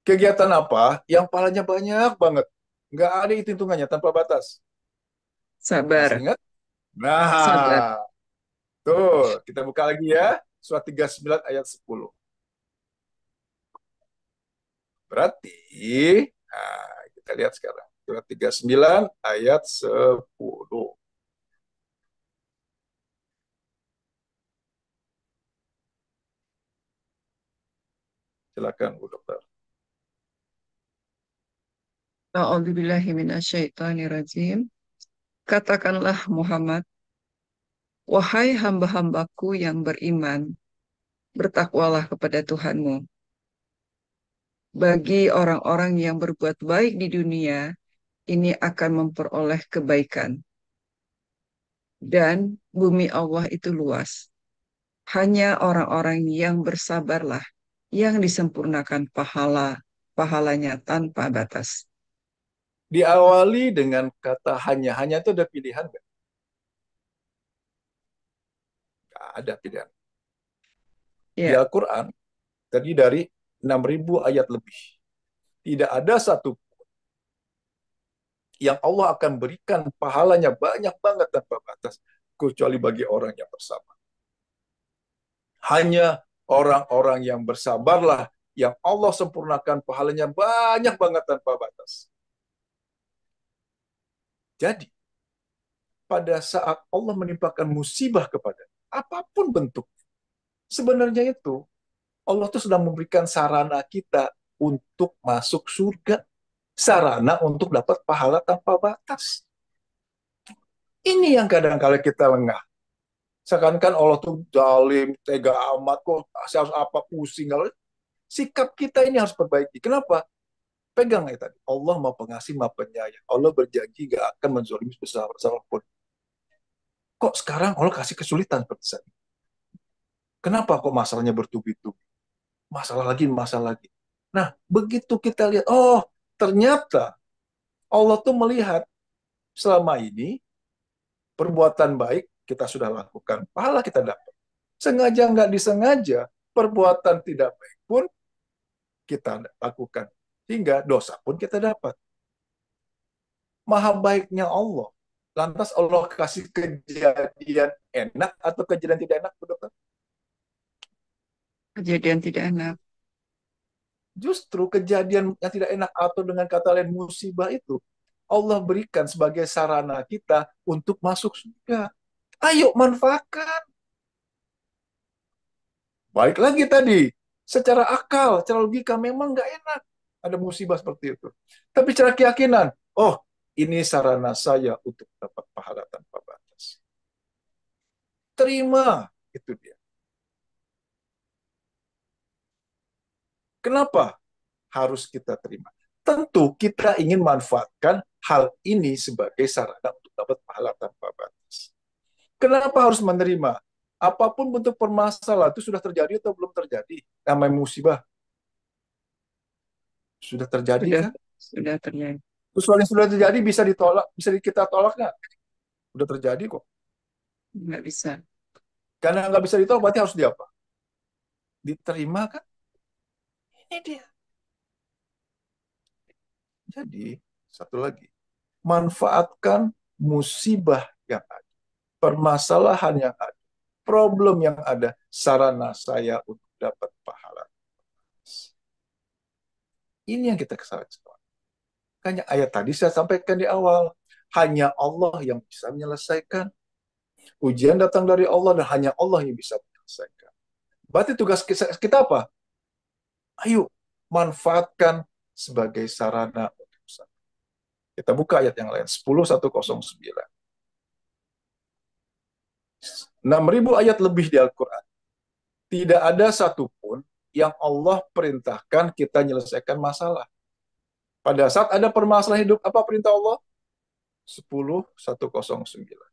kegiatan apa yang pahalanya banyak banget? Nggak ada hitungannya tanpa batas. Masih Sabar. ingat? Sabar. Nah, tuh, kita buka lagi ya. Surat 39 ayat 10. Berarti, nah, kita lihat sekarang. Surat 39 ayat 10. Silakan, Bu Dokter. A'udzubillahi minasyaitonirrajim. Katakanlah Muhammad, wahai hamba-hambaku yang beriman, bertakwalah kepada Tuhanmu. Bagi orang-orang yang berbuat baik di dunia, ini akan memperoleh kebaikan. Dan bumi Allah itu luas. Hanya orang-orang yang bersabarlah yang disempurnakan pahalanya tanpa batas. Diawali dengan kata hanya. Hanya itu ada pilihan nggak? Nggak ada pilihan. Di Ya, Al-Quran, tadi dari 6.000 ayat lebih. Tidak ada satu yang Allah akan berikan pahalanya banyak banget tanpa batas, kecuali bagi orang yang bersabar. Hanya orang-orang yang bersabarlah yang Allah sempurnakan pahalanya banyak banget tanpa batas. Jadi, pada saat Allah menimpakan musibah kepada apapun bentuk, sebenarnya itu Allah tuh sedang memberikan sarana kita untuk masuk surga, sarana untuk dapat pahala tanpa batas. Ini yang kadang-kala kita lengah. Seakan-akan Allah tuh zalim, tega amat, kok harus apa pusing. Sikap kita ini harus perbaiki. Kenapa? Pegang ya tadi. Allah mau pengasih, mau penyayang. Allah berjanji gak akan menzalimi sebesar pun. Kok sekarang Allah kasih kesulitan seperti saya? Kenapa kok masalahnya bertubi-tubi? Masalah lagi. Nah, begitu kita lihat, oh ternyata Allah tuh melihat selama ini Perbuatan baik kita sudah lakukan, pahala kita dapat. Sengaja nggak disengaja, perbuatan tidak baik pun kita lakukan. Hingga dosa pun kita dapat. Maha baiknya Allah. Lantas Allah kasih kejadian enak atau kejadian tidak enak, Bu Dokter? Kejadian tidak enak. Justru kejadian yang tidak enak atau dengan kata lain musibah itu Allah berikan sebagai sarana kita untuk masuk surga. Ayo manfaatkan. Balik lagi tadi, secara akal, secara logika memang nggak enak ada musibah seperti itu. Tapi secara keyakinan, oh ini sarana saya untuk dapat pahala tanpa batas. Terima, itu dia. Kenapa harus kita terima? Tentu kita ingin manfaatkan hal ini sebagai sarana untuk dapat pahala tanpa batas. Kenapa harus menerima? Apapun bentuk permasalahan itu sudah terjadi atau belum terjadi. Namanya musibah. Sudah terjadi Sudah, kan? sudah terjadi. Sesuatu yang sudah terjadi bisa ditolak, bisa kita tolak nggak? Sudah terjadi kok. Nggak bisa. Karena nggak bisa ditolak, berarti harus diapa? Diterima kan? Ini dia. Jadi, satu lagi. Manfaatkan musibah yang ada. Permasalahan yang ada. Problem yang ada. Sarana saya untuk dapat pahala. Ini yang kita kesalahan. Makanya ayat tadi saya sampaikan di awal. Hanya Allah yang bisa menyelesaikan. Ujian datang dari Allah dan hanya Allah yang bisa menyelesaikan. Berarti tugas kita apa? Ayo, manfaatkan sebagai sarana untuk usaha. Kita buka ayat yang lain, 10.109. 6.000 ayat lebih di Al-Quran. Tidak ada satupun yang Allah perintahkan kita menyelesaikan masalah. Pada saat ada permasalahan hidup, apa perintah Allah? 10.109.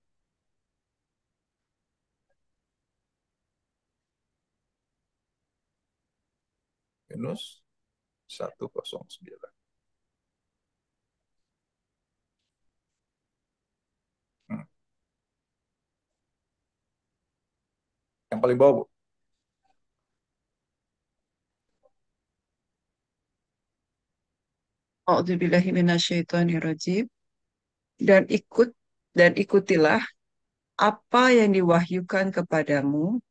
Yunus 109. Hmm. Yang paling bawah, Bu. A'udzubillahi minasyaitonirrajim. Dan ikutilah apa yang diwahyukan kepadamu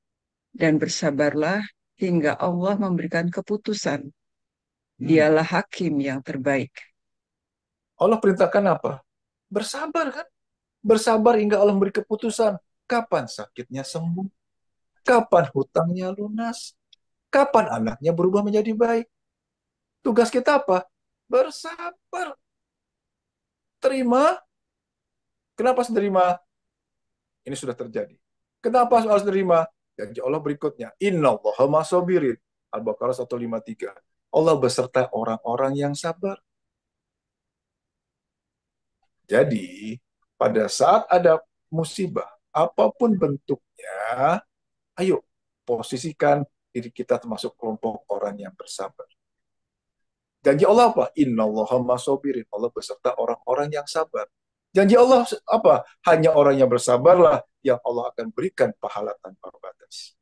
dan bersabarlah hingga Allah memberikan keputusan. Hmm. Dialah hakim yang terbaik. Allah perintahkan apa? Bersabar kan? Bersabar hingga Allah memberi keputusan. Kapan sakitnya sembuh? Kapan hutangnya lunas? Kapan anaknya berubah menjadi baik? Tugas kita apa? Bersabar. Terima. Kenapa harus terima? Ini sudah terjadi. Kenapa harus terima? Janji Allah berikutnya. Inna Allah masobirin. Al-Baqarah 153. Allah beserta orang-orang yang sabar. Jadi, pada saat ada musibah, apapun bentuknya, ayo posisikan diri kita termasuk kelompok orang yang bersabar. Janji Allah apa? Inna Allah masobirin. Allah beserta orang-orang yang sabar. Janji Allah apa? Hanya orang yang bersabarlah yang Allah akan berikan pahala tanpa batas.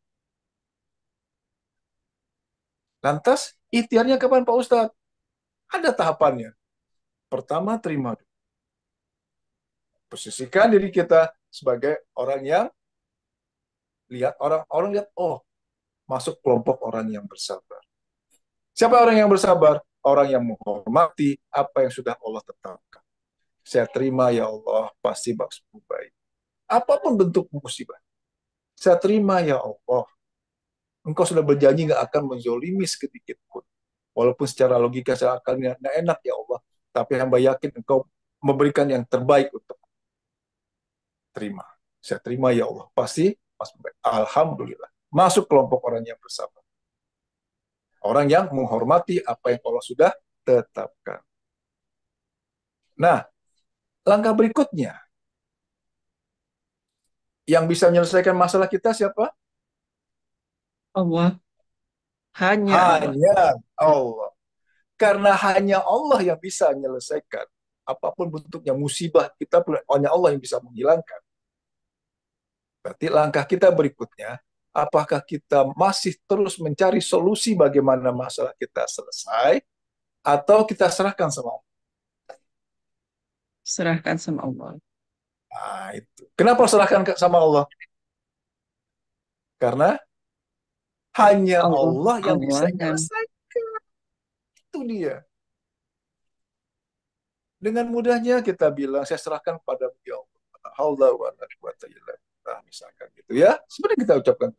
Lantas, ikhtiarnya kapan Pak Ustadz? Ada tahapannya. Pertama, terima dulu. Posisikan diri kita sebagai orang yang lihat orang lihat, oh, masuk kelompok orang yang bersabar. Siapa orang yang bersabar? Orang yang menghormati apa yang sudah Allah tetapkan. Saya terima ya Allah, pasti maksudmu baik. Apapun bentuk musibah. Saya terima ya Allah. Engkau sudah berjanji nggak akan menzolimi sedikit pun. Walaupun secara logika, secara akalnya nggak enak ya Allah. Tapi hamba yakin engkau memberikan yang terbaik untuk terima. Saya terima ya Allah. Pasti maksudmu baik. Alhamdulillah. Masuk kelompok orang yang bersabar. Orang yang menghormati apa yang Allah sudah tetapkan. Nah, langkah berikutnya, yang bisa menyelesaikan masalah kita siapa? Allah, hanya Allah. Hanya Allah. Karena hanya Allah yang bisa menyelesaikan apapun bentuknya musibah, kita pun hanya Allah yang bisa menghilangkan. Berarti langkah kita berikutnya, apakah kita masih terus mencari solusi bagaimana masalah kita selesai, atau kita serahkan sama Allah? Serahkan sama Allah. Nah, itu. Kenapa serahkan sama Allah? Karena hanya Allah, Allah yang bisa Allah yang menyelesaikan. Itu dia. Dengan mudahnya kita bilang, saya serahkan pada ya Allah. Haula wala quwata illa billah, misalkan gitu ya. Sebenarnya kita ucapkan.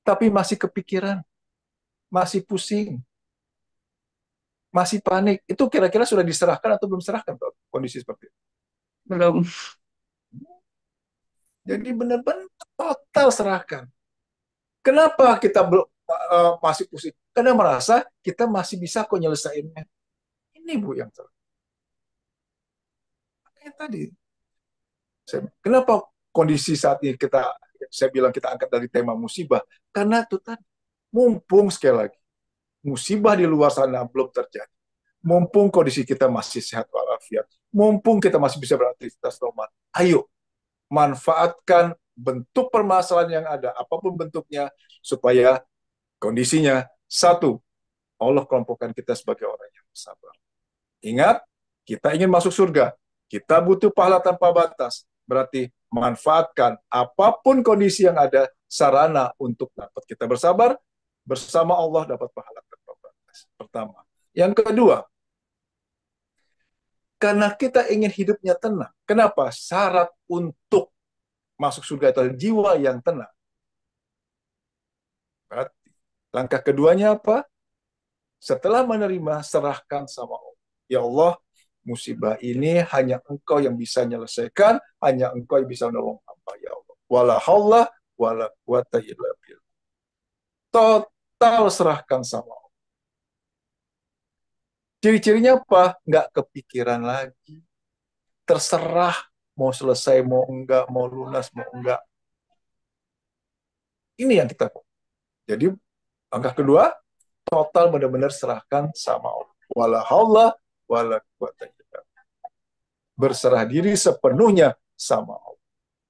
Tapi masih kepikiran, masih pusing, masih panik. Itu kira-kira sudah diserahkan atau belum diserahkan Pak? Kondisi seperti itu. belum. Jadi benar-benar total serahkan. Kenapa kita belum masih pusing? Karena merasa kita masih bisa kok nyelesainnya. Ini Bu yang salah. Kayak tadi, kenapa kondisi saat ini saya bilang kita angkat dari tema musibah? Karena itu tadi, mumpung sekali lagi, musibah di luar sana belum terjadi. Mumpung kondisi kita masih sehat walafiat. Mumpung kita masih bisa beraktivitas normal. Ayo, manfaatkan bentuk permasalahan yang ada, apapun bentuknya, supaya kondisinya, satu, Allah kelompokkan kita sebagai orang yang bersabar. Ingat, kita ingin masuk surga. Kita butuh pahala tanpa batas. Berarti manfaatkan apapun kondisi yang ada, sarana untuk dapat kita bersabar, bersama Allah dapat pahala tanpa batas. Pertama. Yang kedua, karena kita ingin hidupnya tenang. Kenapa? Syarat untuk masuk surga itu adalah jiwa yang tenang. Berarti langkah keduanya apa? Setelah menerima, serahkan sama Allah. Ya Allah, musibah ini hanya Engkau yang bisa menyelesaikan, hanya Engkau yang bisa menolong hamba, ya Allah. Wala haula wala quwata illa billah. Total serahkan sama Allah. Ciri-cirinya apa? Nggak kepikiran lagi. Terserah mau selesai, mau enggak, mau lunas, mau enggak. Ini yang kita. Jadi langkah kedua, total benar-benar serahkan sama Allah. Wala haula wala quwata illa billah. Berserah diri sepenuhnya sama Allah.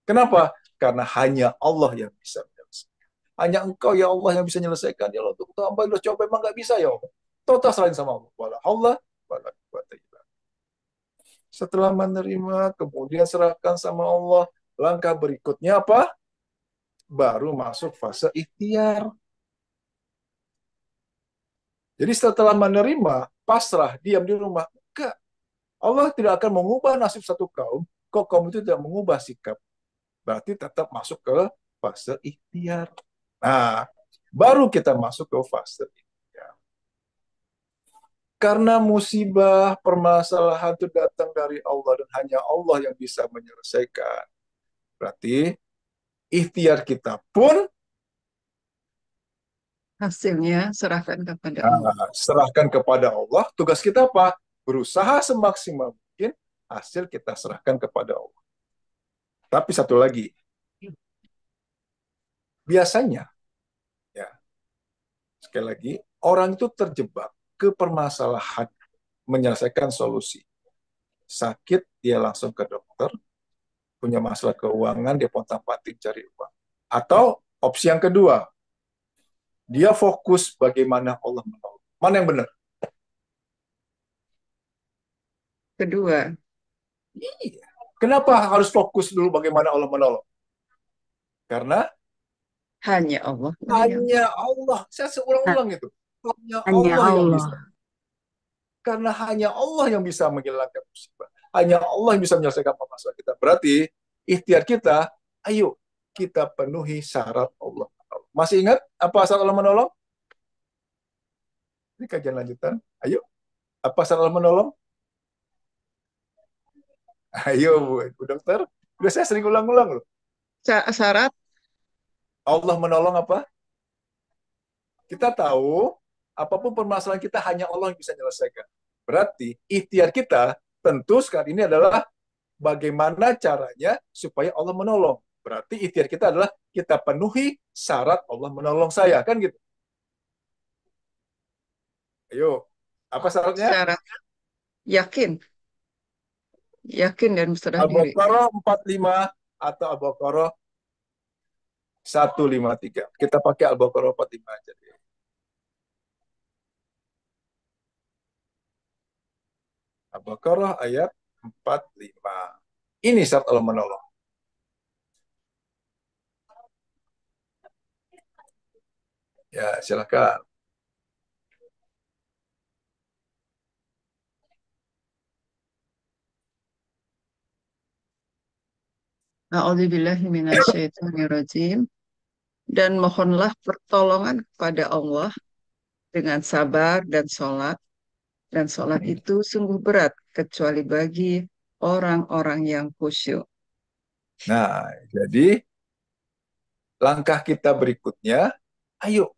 Kenapa? Karena hanya Allah yang bisa menyelesaikan. Hanya Engkau ya Allah yang bisa menyelesaikan. Ya Allah, untuk hamba yang coba memang nggak bisa ya Allah. Total selain sama Allah. Wala haula wala quwata illa billah. Setelah menerima, kemudian serahkan sama Allah. Langkah berikutnya apa? Baru masuk fase ikhtiar. Jadi setelah menerima, pasrah, diam di rumah. Enggak. Allah tidak akan mengubah nasib satu kaum, kok kaum itu tidak mengubah sikap. Berarti tetap masuk ke fase ikhtiar. Nah, baru kita masuk ke fase ikhtiar. Karena musibah, permasalahan itu datang dari Allah dan hanya Allah yang bisa menyelesaikan. Berarti ikhtiar kita pun Hasilnya serahkan kepada Allah. serahkan kepada Allah. Tugas kita apa? Berusaha semaksimal mungkin, hasil kita serahkan kepada Allah. Tapi satu lagi, biasanya, ya sekali lagi, orang itu terjebak ke permasalahan, menyelesaikan solusi. Sakit, dia langsung ke dokter. Punya masalah keuangan, dia pontang-panting cari uang. Atau opsi yang kedua, dia fokus bagaimana Allah menolong. Mana yang benar? Kedua, Iya. Kenapa harus fokus dulu bagaimana Allah menolong? Karena hanya Allah lah yang hanya Allah. Saya seulang-ulang itu. Hanya Hanya Allah yang Allah. bisa. Karena hanya Allah yang bisa menghilangkan musibah. Hanya Allah yang bisa menyelesaikan masalah kita. Berarti ikhtiar kita, ayo kita penuhi syarat Allah menolong. Masih ingat apa syarat Allah menolong? Ini kajian lanjutan. Ayo, apa syarat Allah menolong? Ayo, Bu Dokter. Udah saya sering ulang-ulang loh. syarat Allah menolong apa? Kita tahu apapun permasalahan kita hanya Allah yang bisa menyelesaikan. Berarti ikhtiar kita tentu sekarang ini adalah bagaimana caranya supaya Allah menolong. Berarti ikhtiar kita adalah kita penuhi syarat Allah menolong saya, kan gitu. Ayo, apa syaratnya? syarat yakin, yakin dan berserah diri. Al-Baqarah 45 atau Al-Baqarah 153. Kita pakai Al-Baqarah 45 aja. Al-Baqarah ayat 45. Ini syarat Allah menolong. Ya, silakan. A'udzubillahiminasyaitonirrajim. Dan mohonlah pertolongan kepada Allah dengan sabar dan sholat. Dan sholat itu sungguh berat, kecuali bagi orang-orang yang khusyuk. Nah, jadi langkah kita berikutnya, ayo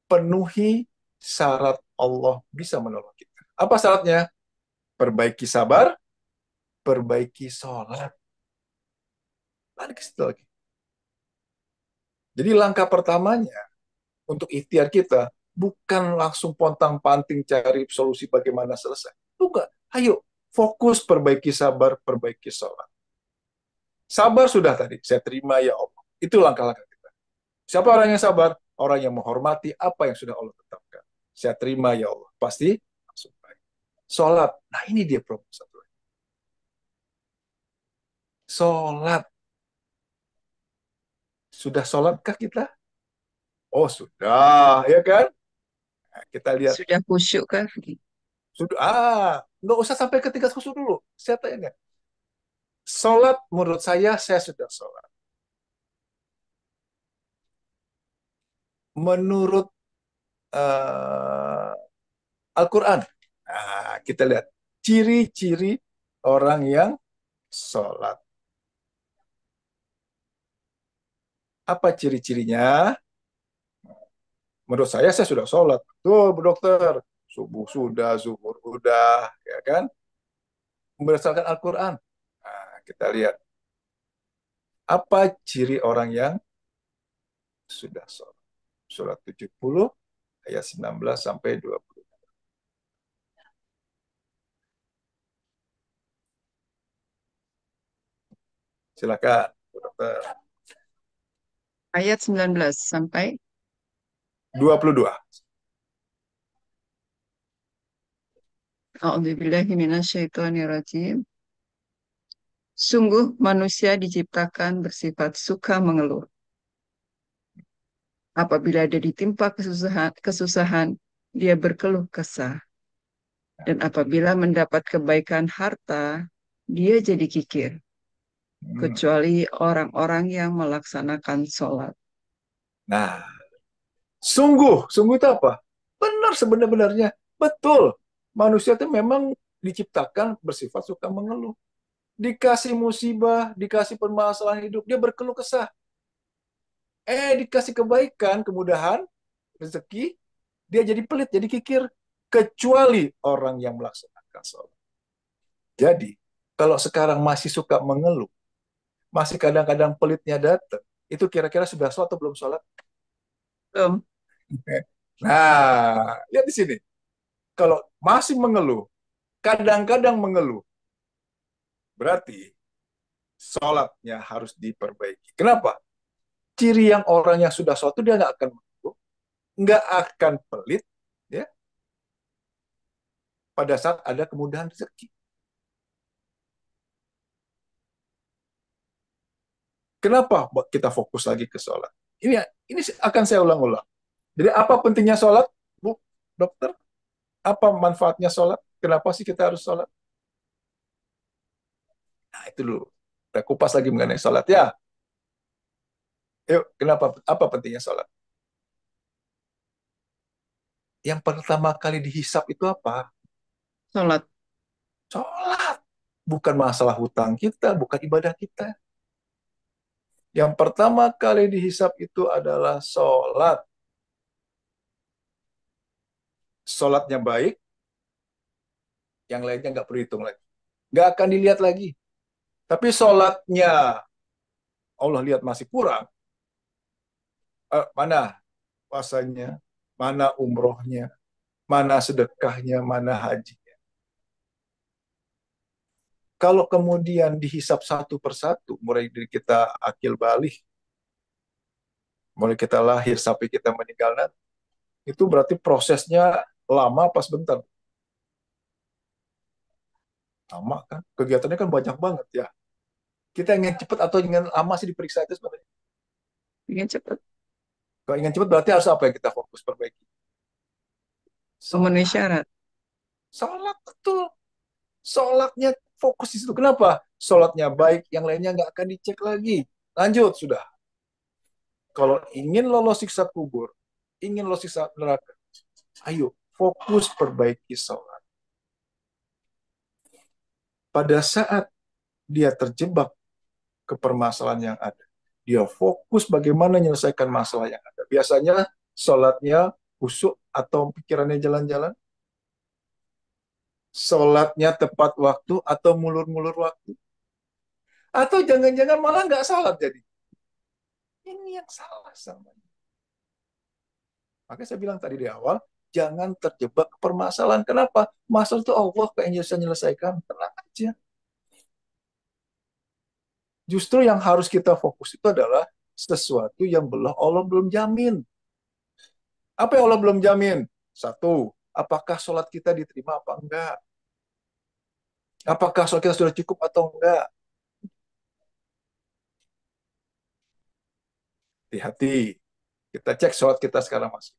penuhi syarat Allah bisa menolong kita. Apa syaratnya? Perbaiki sabar, perbaiki sholat. Lari ke situ lagi. Jadi langkah pertamanya untuk ikhtiar kita bukan langsung pontang-panting cari solusi bagaimana selesai. Bukan. Ayo fokus perbaiki sabar, perbaiki sholat. Sabar sudah tadi, saya terima ya Allah. Itu langkah-langkah kita. Siapa orang yang sabar? Orang yang menghormati apa yang sudah Allah tetapkan. Saya terima ya Allah. Pasti langsung baik. Sholat. Nah ini dia problem satu. Sholat. Sudah sholatkah kita? Oh sudah, ya kan? Nah, kita lihat. Sudah khusyuk kan? Sudah, nggak usah sampai ke tingkat khusyuk dulu. Saya tanya, sholat menurut saya sudah sholat. Menurut uh, Al-Quran, nah, kita lihat ciri-ciri orang yang sholat. Apa ciri-cirinya? Menurut saya sudah sholat. Tuh, Bu Dokter. Subuh sudah, zuhur udah, ya kan? Berdasarkan Al-Quran. Nah, kita lihat. Apa ciri orang yang sudah sholat? Surat 70, ayat 19 sampai 20. Silakan, Bu Dokter. Ayat 19 sampai 22. A'udzubillahiminasyaitonirrajim. Sungguh manusia diciptakan bersifat suka mengeluh. Apabila dia ditimpa kesusahan, dia berkeluh kesah. Dan apabila mendapat kebaikan harta, dia jadi kikir. Hmm. Kecuali orang-orang yang melaksanakan sholat. Nah, sungguh itu apa? Benar sebenarnya. Betul. Manusia itu memang diciptakan bersifat suka mengeluh. Dikasih musibah, dikasih permasalahan hidup, dia berkeluh kesah. Dikasih kebaikan, kemudahan, rezeki, dia jadi pelit, jadi kikir. Kecuali orang yang melaksanakan sholat. Jadi, kalau sekarang masih suka mengeluh, masih kadang-kadang pelitnya datang, itu kira-kira sudah sholat atau belum sholat? Belum. Nah, lihat di sini. Kalau masih mengeluh, kadang-kadang mengeluh, berarti sholatnya harus diperbaiki. Kenapa? Ciri yang orang yang sudah sholat itu dia nggak akan mengeluh, nggak akan pelit, ya, pada saat ada kemudahan rezeki. Kenapa kita fokus lagi ke sholat? Ini akan saya ulang-ulang. Jadi apa pentingnya sholat, Bu Dokter? Apa manfaatnya sholat? Kenapa sih kita harus sholat? Nah, itu dulu. Kita kupas lagi mengenai sholat. Ya, yuk, kenapa? Apa pentingnya sholat? Yang pertama kali dihisap itu apa? Sholat. Sholat. Bukan masalah hutang kita, bukan ibadah kita. Yang pertama kali dihisap itu adalah sholat. Sholatnya baik, yang lainnya nggak perlu hitung lagi. Nggak akan dilihat lagi. Tapi sholatnya Allah lihat masih kurang. Mana puasanya, mana umrohnya, mana sedekahnya, mana hajinya. Kalau kemudian dihisap satu persatu, mulai dari kita akil balik, Mulai kita lahir sampai kita meninggal nanti, itu berarti prosesnya lama pas bentar. Lama kan? Kegiatannya kan banyak banget ya. Kita ingin cepat atau ingin lama sih diperiksa itu sebenarnya? Ingin cepat Kalau ingin cepat berarti harus apa yang kita fokus perbaiki? memenuhi Sholat. syarat. Sholat betul. Sholatnya fokus di situ. Kenapa? Sholatnya baik, yang lainnya nggak akan dicek lagi. Lanjut, sudah. Kalau ingin lolos siksa kubur, ingin lolos siksa neraka, ayo fokus perbaiki sholat. Pada saat dia terjebak ke permasalahan yang ada, dia fokus bagaimana menyelesaikan masalah yang ada. Biasanya sholatnya khusyuk atau pikirannya jalan-jalan, sholatnya tepat waktu atau mulur-mulur waktu, atau jangan-jangan malah nggak sholat jadi. Ini yang salah sama. Makanya saya bilang tadi di awal, jangan terjebak ke permasalahan. Kenapa? Masalah itu Allah yang bisa menyelesaikan. Tenang aja. Justru yang harus kita fokus itu adalah sesuatu yang Allah belum jamin. Apa yang Allah belum jamin? Satu, apakah sholat kita diterima apa enggak? Apakah sholat kita sudah cukup atau enggak? Hati-hati. Kita cek sholat kita sekarang masih.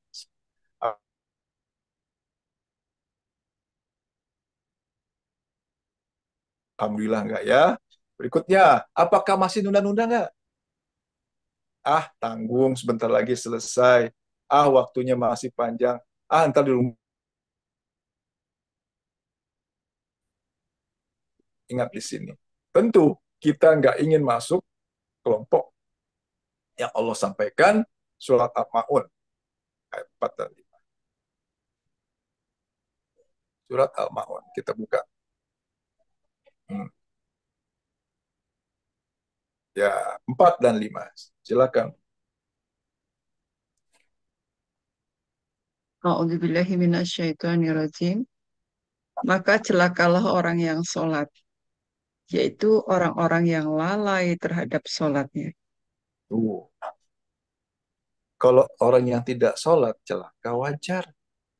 Alhamdulillah enggak ya. Berikutnya, apakah masih nunda-nunda enggak? Ah, tanggung sebentar lagi selesai. Ah, waktunya masih panjang. Ah, ntar di rumah. Ingat di sini. Tentu kita nggak ingin masuk kelompok yang Allah sampaikan surat Al-Ma'un ayat 4 dan 5. Surat Al-Ma'un kita buka. Hmm. Ya, 4 dan 5. Silakan. A'udzubillahi minasyaitonirrajim. Maka celakalah orang yang sholat, yaitu orang-orang yang lalai terhadap sholatnya. Tuh. Kalau orang yang tidak sholat celaka wajar.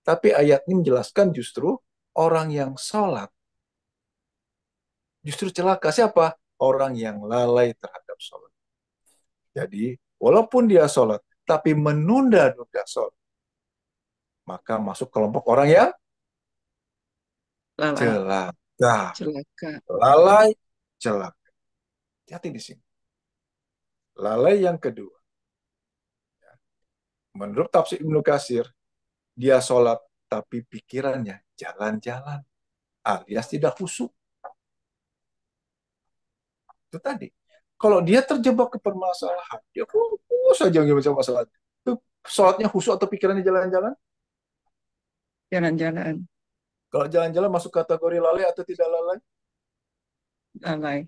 Tapi ayat ini menjelaskan justru orang yang sholat justru celaka. Siapa? Orang yang lalai terhadap sholat. Jadi, walaupun dia sholat, tapi menunda-nunda sholat, maka masuk kelompok orang yang Lalai, celaka. celaka. Lalai, celaka. Hati di sini. Lalai yang kedua. Menurut tafsir Ibnu Katsir, dia sholat, tapi pikirannya jalan-jalan, alias tidak khusyuk. Itu tadi. Kalau dia terjebak ke permasalahan, dia fokus saja nggak masalah. Itu sholatnya khusyuk atau pikirannya jalan-jalan? Jalan-jalan, Kalau jalan-jalan masuk kategori lalai atau tidak lalai? lalai,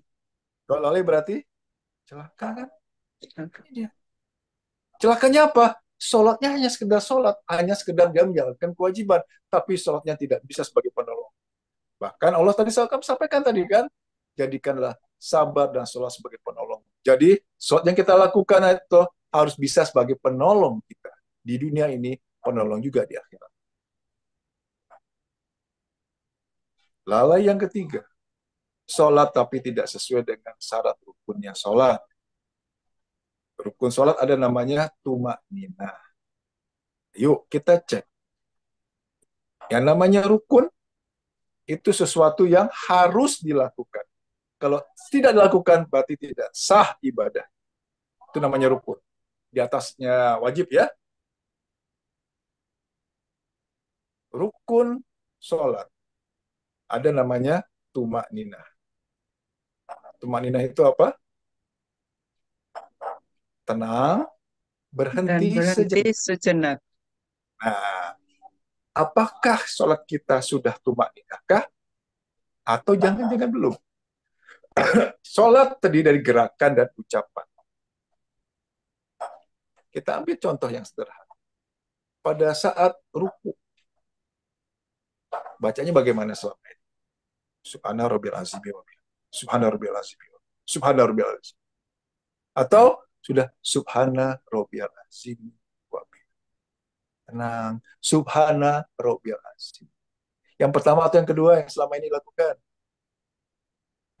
Kalau lalai berarti celaka kan? celaka. Ini dia. Celakanya apa? Sholatnya hanya sekedar sholat, hanya sekedar dia menjalankan kewajiban, tapi sholatnya tidak bisa sebagai penolong. Bahkan Allah tadi sampaikan tadi kan, jadikanlah sabar dan sholat sebagai penolong. Jadi sholat yang kita lakukan itu harus bisa sebagai penolong kita di dunia ini, penolong juga di akhirat. Lalai yang ketiga, sholat tapi tidak sesuai dengan syarat rukunnya sholat. Rukun sholat ada namanya tumak nina. Yuk kita cek. Yang namanya rukun itu sesuatu yang harus dilakukan. Kalau tidak dilakukan berarti tidak sah ibadah. Itu namanya rukun. Di atasnya wajib ya. Rukun sholat. Ada namanya tumak nina. Tumak nina itu apa? Tenang, Dan berhenti berhenti sejenak. sejenak. Nah, apakah sholat kita sudah tumak ninakah? Atau jangan-jangan belum? Sholat terdiri dari gerakan dan ucapan. Kita ambil contoh yang sederhana. Pada saat ruku, bacanya bagaimana selama ini? Subhana rabbil azim. Subhana rabbil azim. Subhana rabbil azim. Atau Sudah subhana rabbiyal azim wa bihamdihi. Tenang. Subhana rabbiyal azim. Yang pertama atau yang kedua yang selama ini lakukan?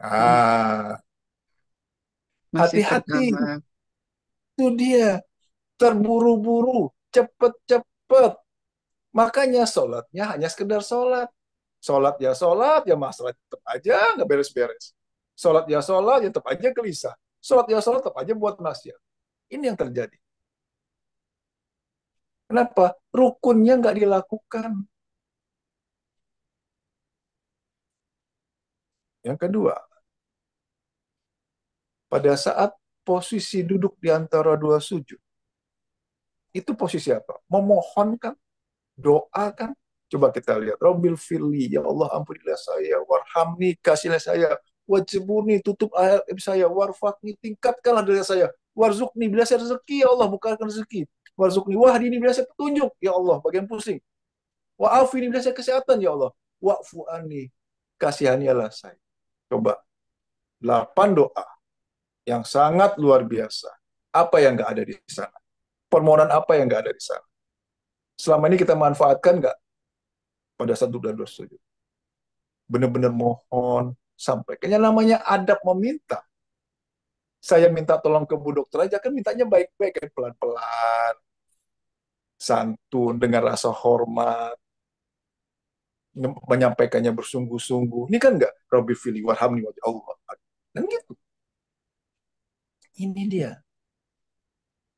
Hmm, Ah, masih hati-hati. pertama. Itu dia. Terburu-buru. Cepet-cepet. Makanya sholatnya hanya sekedar sholat. Sholat, ya masalah tetap aja nggak beres-beres. Sholat, ya tetap aja gelisah. Sholat, tetap aja buat maksiat. Ini yang terjadi. Kenapa? Rukunnya nggak dilakukan. Yang kedua, pada saat posisi duduk di antara dua sujud, itu posisi apa? Memohon kan? Doa kan? Coba kita lihat. Rabbil firli, ya Allah ampunilah saya. Warhamni, kasihlah saya. Wajibuni, tutup aib saya. Warfakni, tingkatkanlah dari saya. Warzukni, bila saya rezeki, ya Allah bukakan rezeki. Warzukni, wahdini, bila saya petunjuk, ya Allah, bagian pusing. Wa'afini, bila saya kesehatan, ya Allah. Wa'fu'ani, kasihanilah saya. Coba, 8 doa yang sangat luar biasa. Apa yang nggak ada di sana? Permohonan apa yang nggak ada di sana? Selama ini kita manfaatkan nggak pada saat duduk dan bersujud? Benar-benar mohon, sampai. Kayaknya namanya adab meminta. Saya minta tolong ke Bu Dokter aja, kan mintanya baik-baik, kan pelan-pelan, santun, dengan rasa hormat, menyampaikannya bersungguh-sungguh. Ini kan nggak, Robbi fili warhamni wa Allah. Dan gitu. Ini dia.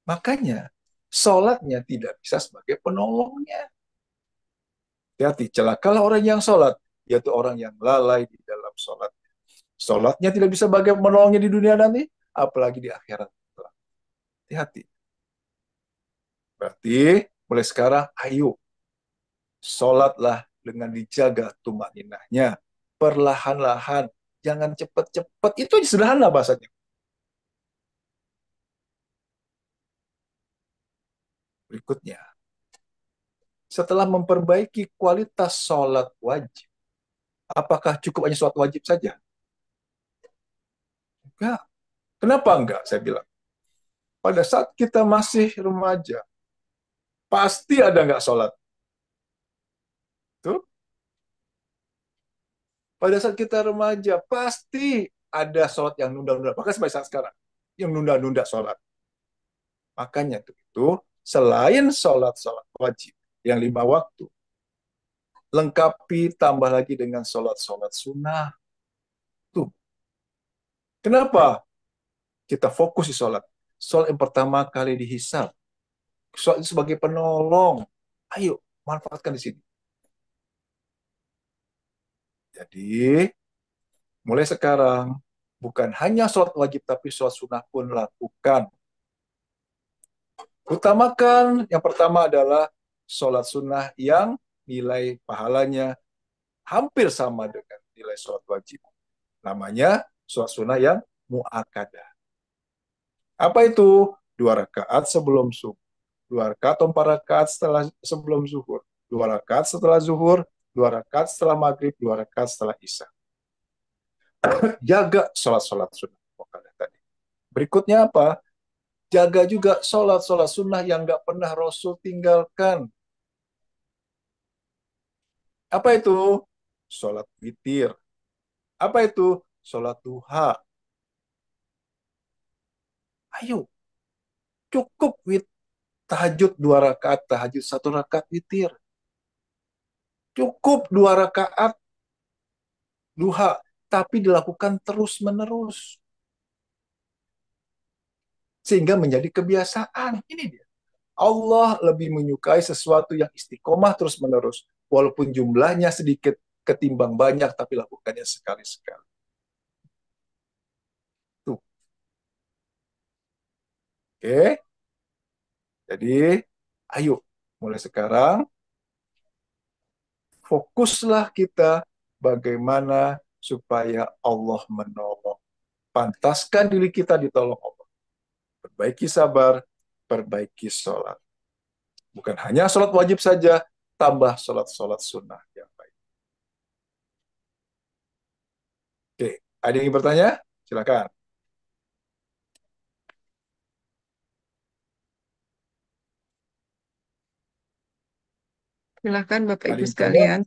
Makanya, sholatnya tidak bisa sebagai penolongnya. Hati-hati, celakalah orang yang sholat, yaitu orang yang lalai di dalam sholat. Sholatnya tidak bisa sebagai menolongnya di dunia nanti, apalagi di akhirat. Hati-hati. Berarti mulai sekarang, ayo, sholatlah dengan dijaga tumak ninahnya. Perlahan-lahan, jangan cepat-cepat. Itu sederhana bahasanya. Berikutnya, setelah memperbaiki kualitas sholat wajib, apakah cukup hanya sholat wajib saja? Enggak. Kenapa enggak? Saya bilang. Pada saat kita masih remaja, pasti ada enggak sholat. Tuh. Pada saat kita remaja, pasti ada sholat yang nunda-nunda. Bahkan sampai saat sekarang, yang nunda-nunda sholat. Makanya itu, selain sholat-sholat wajib, yang 5 waktu, lengkapi tambah lagi dengan sholat-sholat sunnah. Tuh. Kenapa kita fokus di sholat? Sholat yang pertama kali dihisab. Sholat itu sebagai penolong. Ayo, manfaatkan di sini. Jadi, mulai sekarang, bukan hanya sholat wajib, tapi sholat sunnah pun lakukan. Utamakan yang pertama adalah sholat sunnah yang nilai pahalanya hampir sama dengan nilai sholat wajib. Namanya sholat sunnah yang mu'akadah. Apa itu? 2 rakaat sebelum subuh. 2 rakaat atau 4 rakaat setelah sebelum zuhur. 2 rakaat setelah zuhur. 2 rakaat setelah maghrib. 2 rakaat setelah isya. Jaga sholat-sholat sunnah tadi. Berikutnya apa? Jaga juga sholat-sholat sunnah yang nggak pernah Rasul tinggalkan. Apa itu? Sholat witir. Apa itu? Sholat duha. Ayo, cukup tahajud 2 rakaat, tahajud 1 rakaat witir. Cukup 2 rakaat duha, tapi dilakukan terus-menerus. Sehingga menjadi kebiasaan. Ini dia. Allah lebih menyukai sesuatu yang istiqomah terus-menerus. Walaupun jumlahnya sedikit ketimbang banyak, tapi lakukannya sekali-sekali. Tuh. Oke. Jadi, ayo. Mulai sekarang, fokuslah kita bagaimana supaya Allah menolong. Pantaskan diri kita ditolong Allah. Perbaiki sabar, perbaiki sholat. Bukan hanya sholat wajib saja, tambah sholat-sholat sunnah yang baik. Oke, ada yang ingin bertanya? Silakan. Silakan Bapak Ibu Paling tidak, sekalian.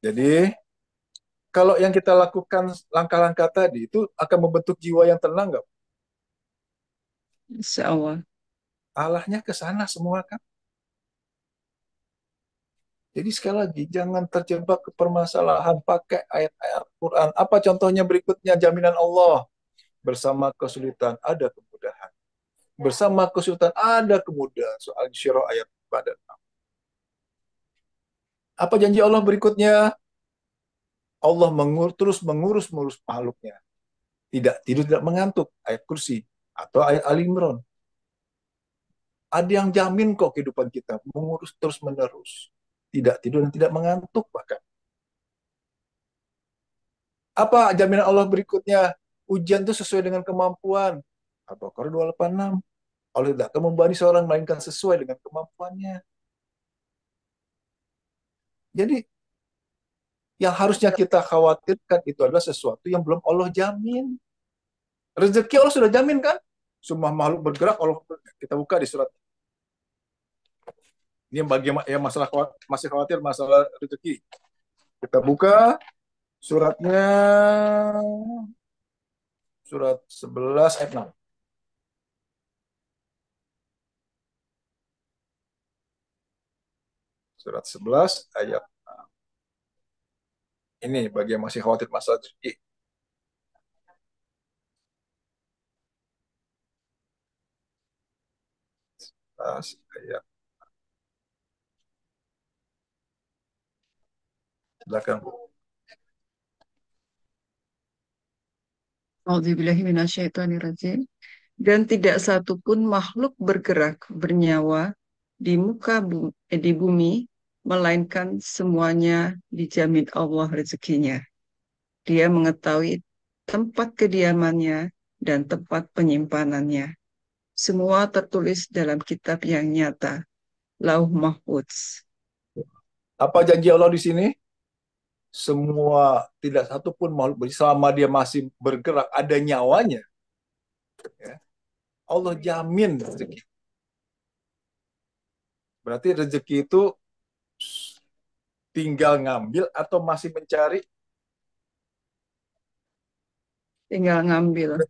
jadi kalau yang kita lakukan langkah-langkah tadi itu akan membentuk jiwa yang tenang nggak? Insya Allah. Alahnya ke sana semua kan. Jadi sekali lagi, jangan terjebak ke permasalahan pakai ayat-ayat Quran. Apa contohnya berikutnya jaminan Allah? Bersama kesulitan ada kemudahan. Bersama kesulitan ada kemudahan. Soal Syirah ayat pada. Apa janji Allah berikutnya? Allah terus mengurus makhluknya. Tidak tidur, tidak mengantuk. Ayat kursi. Atau ayat Al-Imran. Ada yang jamin kok kehidupan kita. Mengurus terus menerus. Tidak tidur dan tidak mengantuk bahkan. Apa jaminan Allah berikutnya? Ujian itu sesuai dengan kemampuan. Al-Baqarah 286. Allah tidak akan membebani seorang melainkan sesuai dengan kemampuannya. Jadi yang harusnya kita khawatirkan itu adalah sesuatu yang belum Allah jamin. Rezeki Allah sudah jamin kan? Semua makhluk bergerak Allah, kita buka di surat. Ini yang bagi yang masalah masih khawatir masalah rezeki. Kita buka suratnya, surat 11 ayat 6. Surat 11 ayat 6. Ini bagi yang masih khawatir masalah rezeki. 11 ayat. Silakan Bu. A'udzubillahiminasyaitonirrajim. Dan tidak satupun makhluk bergerak bernyawa di bumi, melainkan semuanya dijamin Allah rezekinya. Dia mengetahui tempat kediamannya dan tempat penyimpanannya. Semua tertulis dalam kitab yang nyata, Lauh Mahfudz. Apa janji Allah di sini? Semua, tidak satu pun makhluk selama dia masih bergerak ada nyawanya, ya, Allah jamin rezeki. Berarti rezeki itu tinggal ngambil atau masih mencari. Tinggal ngambil.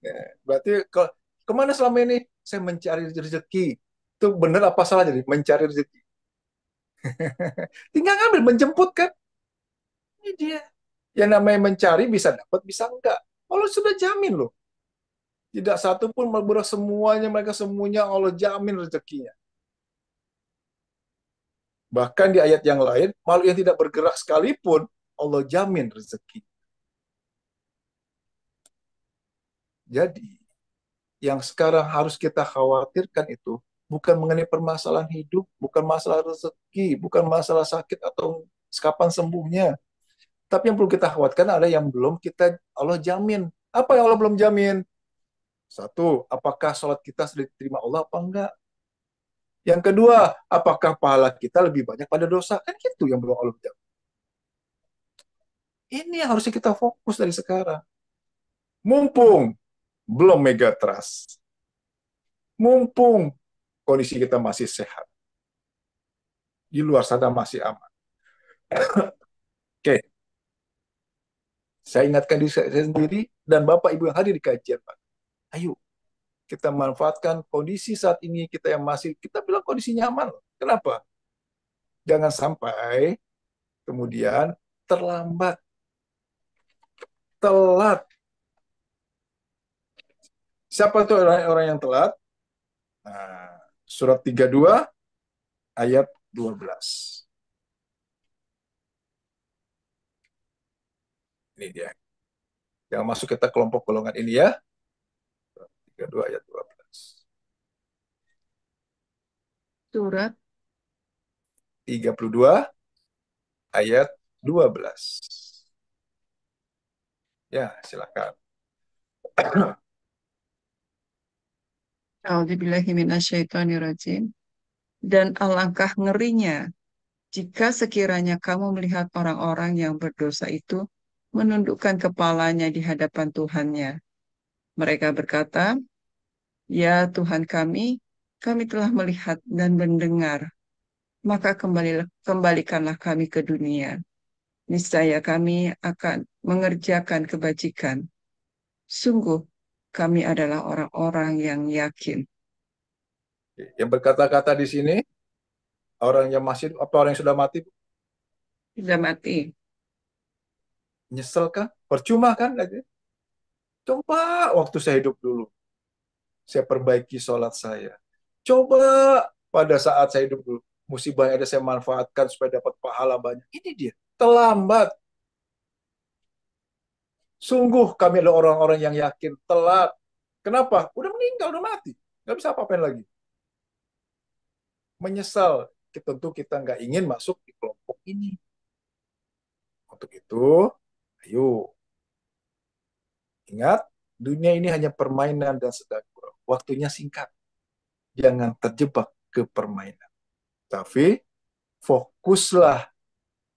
Ya, berarti kemana selama ini saya mencari rezeki? Itu benar apa salah jadi mencari rezeki? Tinggal ngambil, menjemput kan? Ini dia. Yang namanya mencari bisa dapat, bisa enggak. Allah sudah jamin loh. Tidak satu pun berbuat, semuanya mereka semuanya Allah jamin rezekinya. Bahkan di ayat yang lain, makhluk yang tidak bergerak sekalipun Allah jamin rezeki. Jadi yang sekarang harus kita khawatirkan itu bukan mengenai permasalahan hidup, bukan masalah rezeki, bukan masalah sakit atau kapan sembuhnya. Tapi yang perlu kita khawatirkan ada yang belum kita Allah jamin. Apa yang Allah belum jamin? Satu, apakah sholat kita sudah diterima Allah apa enggak? Yang kedua, apakah pahala kita lebih banyak pada dosa? Kan itu yang belum Allah jamin. Ini yang harusnya kita fokus dari sekarang. Mumpung belum mega trust. Mumpung kondisi kita masih sehat. Di luar sana masih aman. Oke, saya ingatkan diri saya sendiri dan Bapak Ibu yang hadir di kajian, Pak. Ayo, kita manfaatkan kondisi saat ini kita yang masih, kita bilang kondisi nyaman. Kenapa? Jangan sampai kemudian terlambat, telat. Siapa tuh orang-orang yang telat? Nah, surat 32 ayat 12. Ini dia. Yang masuk kita kelompok golongan ini ya. 32 ayat 12. Surat 32 ayat 12. Ya, silakan. A'udzubillahiminasyaitonirrajim. Dan alangkah ngerinya jika sekiranya kamu melihat orang-orang yang berdosa itu menundukkan kepalanya di hadapan Tuhannya. Mereka berkata, "Ya Tuhan kami, kami telah melihat dan mendengar, maka kembalikanlah kami ke dunia. Niscaya kami akan mengerjakan kebajikan. Sungguh, kami adalah orang-orang yang yakin. Yang berkata-kata di sini orang yang masih apa orang yang sudah mati Sudah mati. nyesel kan? Percuma kan? Coba waktu saya hidup dulu, saya perbaiki sholat saya. Coba pada saat saya hidup dulu, musibah yang ada saya manfaatkan supaya dapat pahala banyak. Ini dia, terlambat. Sungguh kami adalah orang-orang yang yakin telat. Kenapa? Udah meninggal, udah mati. Nggak bisa apa-apain lagi. Menyesal. Tentu kita nggak ingin masuk di kelompok ini. Untuk itu, ayo ingat, dunia ini hanya permainan dan sedang waktunya singkat. Jangan terjebak ke permainan. Tapi fokuslah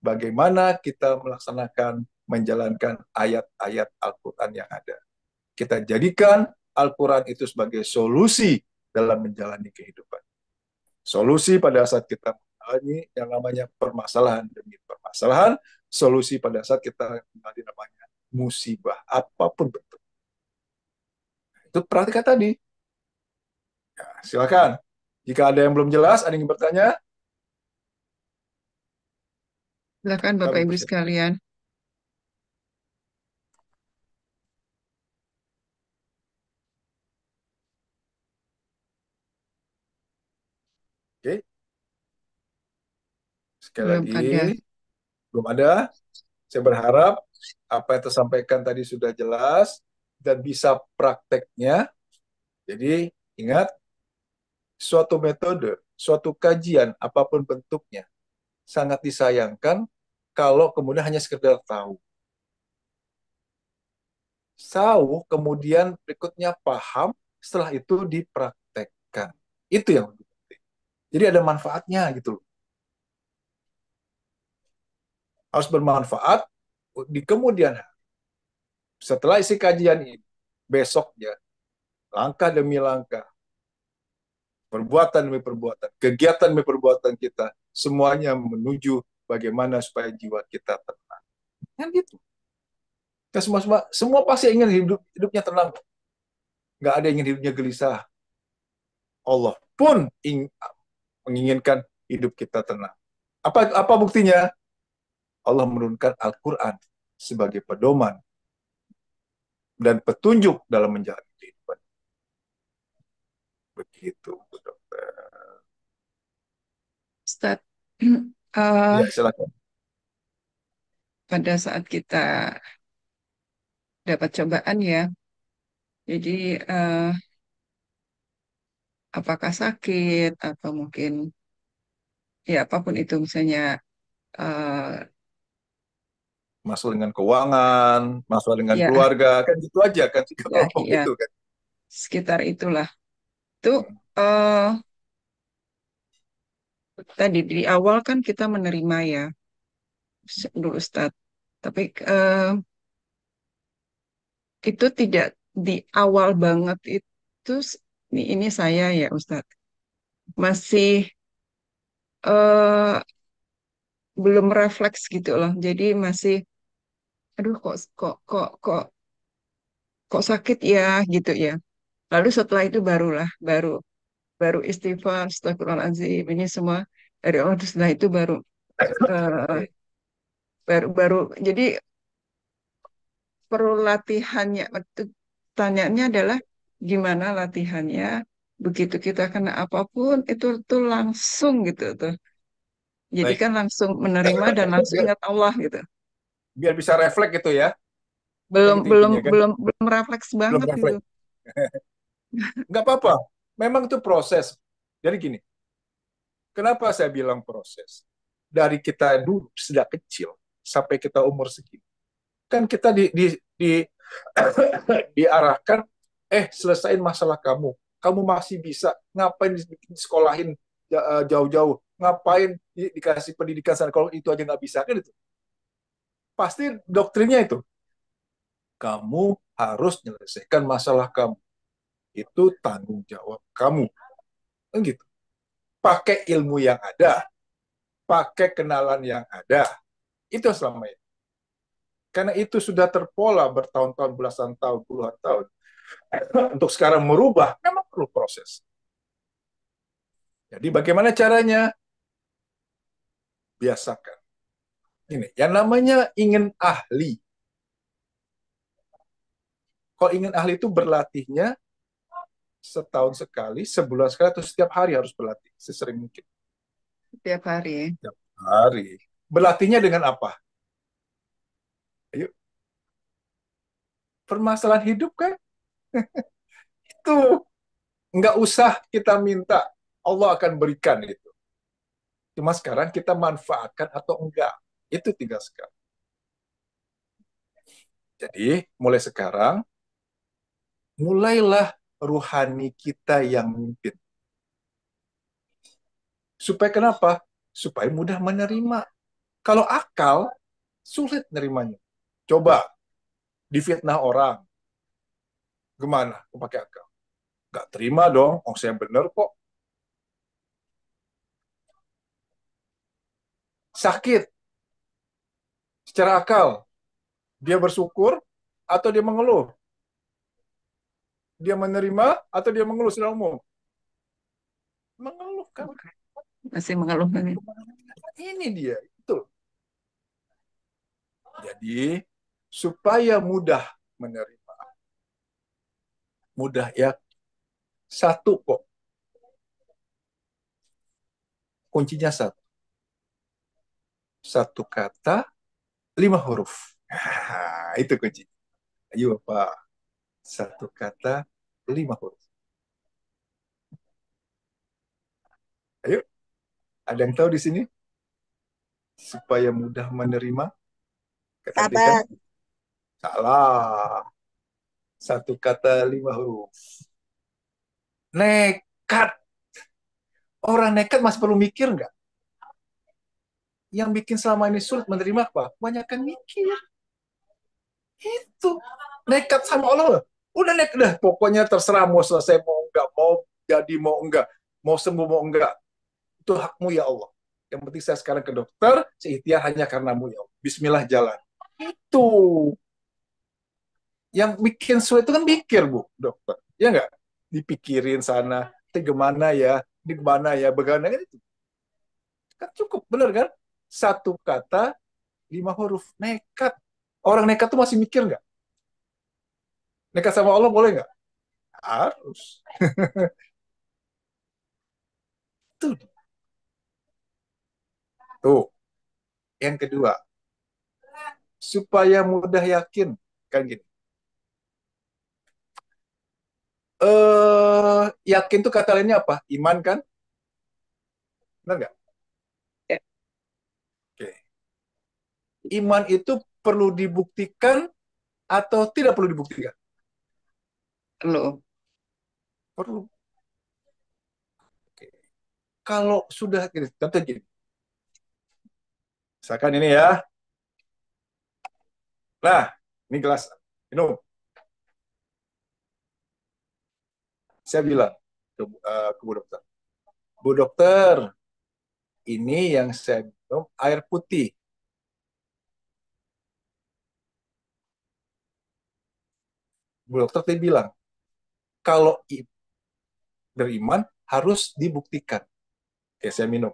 bagaimana kita melaksanakan, menjalankan ayat-ayat Al-Quran yang ada. Kita jadikan Al-Quran itu sebagai solusi dalam menjalani kehidupan. Solusi pada saat kita mengalami yang namanya permasalahan demi permasalahan, solusi pada saat kita mengalami namanya musibah, apapun bentuk. Itu perhatikan tadi. Ya, silakan. Jika ada yang belum jelas, ada yang ingin bertanya, Silakan Bapak kami Ibu persilakan. sekalian. Oke, sekali Belum lagi, ada. belum ada. Saya berharap apa yang tersampaikan tadi sudah jelas dan bisa prakteknya. Jadi ingat, suatu metode, suatu kajian, apapun bentuknya, sangat disayangkan kalau kemudian hanya sekedar tahu. Tahu, kemudian berikutnya paham, setelah itu dipraktekkan. Itu yang lebih penting. Jadi ada manfaatnya gitu. Harus bermanfaat di kemudian hari. Setelah isi kajian ini, besoknya, langkah demi langkah, perbuatan demi perbuatan, kegiatan demi perbuatan kita, semuanya menuju bagaimana supaya jiwa kita tenang. Kan gitu. Kan semua pasti ingin hidupnya tenang. Nggak ada yang ingin hidupnya gelisah. Allah pun menginginkan hidup kita tenang. Apa buktinya? Allah menurunkan Al-Quran sebagai pedoman dan petunjuk dalam menjalani kehidupan. Begitu, dokter. Ustaz, Ya, silakan. pada saat kita dapat cobaan ya, jadi apakah sakit atau mungkin ya apapun itu misalnya eh, Masalah dengan keuangan, masalah dengan ya keluarga, kan gitu aja kan tiga ya kelompok ya itu kan. sekitar itulah. Itu Hmm. eh, tadi di awal kan kita menerima ya dulu Ustaz. Tapi itu tidak di awal banget itu ini saya ya Ustaz. Masih eh, belum refleks gitu loh. Jadi masih aduh kok sakit ya gitu ya. Lalu setelah itu baru baru istighfar, astagfirullahaladzim ini semua dari Allah. Terus setelah itu eh, Oke. baru jadi perlu latihannya. Tanyanya adalah gimana latihannya begitu kita kena apapun itu tuh langsung gitu tuh. Jadi Baik. kan langsung menerima dan langsung biar, ingat Allah gitu. biar bisa refleks gitu ya. Kan Belum gitu belum intinya kan. belum belum refleks Belum banget gitu. refleks. Nggak apa-apa. Memang itu proses. Jadi gini, kenapa saya bilang proses? Dari kita dulu sejak kecil sampai kita umur segini, kan kita di diarahkan, selesain masalah kamu. Kamu masih bisa, ngapain sekolahin jauh-jauh, ngapain dikasih pendidikan sana kalau itu aja nggak bisa kan itu. Pasti doktrinnya itu. Kamu harus menyelesaikan masalah kamu. Itu tanggung jawab kamu. Kan gitu. Pakai ilmu yang ada, pakai kenalan yang ada. Itu selama ini. Karena itu sudah terpola bertahun-tahun, belasan tahun, puluhan tahun. Untuk sekarang merubah, memang perlu proses. Jadi bagaimana caranya? Biasakan. Ini, yang namanya ingin ahli. Kalau ingin ahli itu berlatihnya setahun sekali, sebulan sekali, atau setiap hari harus berlatih. Sesering mungkin. Tiap hari. Setiap hari. Berlatihnya dengan apa? Ayo, permasalahan hidup kan? Itu nggak usah kita minta. Allah akan berikan itu. Cuma sekarang kita manfaatkan atau enggak. Itu tinggal sekarang. Jadi, mulai sekarang, mulailah ruhani kita yang mimpin. Supaya kenapa? Supaya mudah menerima. Kalau akal, sulit nerimanya. Coba, difitnah orang. Gimana? Aku pakai akal. Gak terima dong. Oh, saya bener kok. Sakit. Secara akal. Dia bersyukur atau dia mengeluh? Dia menerima atau dia mengeluh secara umum? Mengeluh kan. Masih mengeluh ini. Ini dia. Itu. Jadi, supaya mudah menerima. Mudah ya. Satu kok. Kuncinya satu. Satu kata, 5 huruf. Itu kunci. Ayo, Pak. Satu kata, 5 huruf. Ayo, ada yang tahu di sini? Supaya mudah menerima. Tadi kan Sabar. salah. Satu kata, 5 huruf. Nekat. Orang nekat masih perlu mikir nggak? Yang bikin selama ini sulit menerima apa? Kebanyakan mikir. Itu. Nekat sama Allah. Udah nekat. Udah, pokoknya terserah mau selesai, mau enggak. Mau jadi, mau enggak. Mau sembuh, mau enggak. Itu hakmu ya Allah. Yang penting saya sekarang ke dokter, saya ikhtiar hanya karenamu ya Allah. Bismillah jalan. Itu. Yang bikin sulit itu kan mikir, Bu, dokter. Ya enggak? Dipikirin sana, itu gimana ya, ini gimana ya, bagaimana kan itu. Kan cukup, bener kan? Satu kata, 5 huruf. Nekat. Orang nekat tuh masih mikir nggak? Nekat sama Allah boleh nggak? Harus. Tuh. Tuh. Yang kedua, supaya mudah yakin. Kan gini. Yakin tuh kata lainnya apa? Iman kan? Benar nggak? Ya, Oke. Iman itu perlu dibuktikan atau tidak perlu dibuktikan? perlu. Perlu. Oke. Kalau sudah gini, contoh gini. Misalkan ini ya. Nah, ini gelas. Minum. Saya bilang ke Bu Dokter. Bu Dokter, ini yang saya minum air putih. Bu Dokter tadi bilang, kalau beriman harus dibuktikan. Oke, saya minum.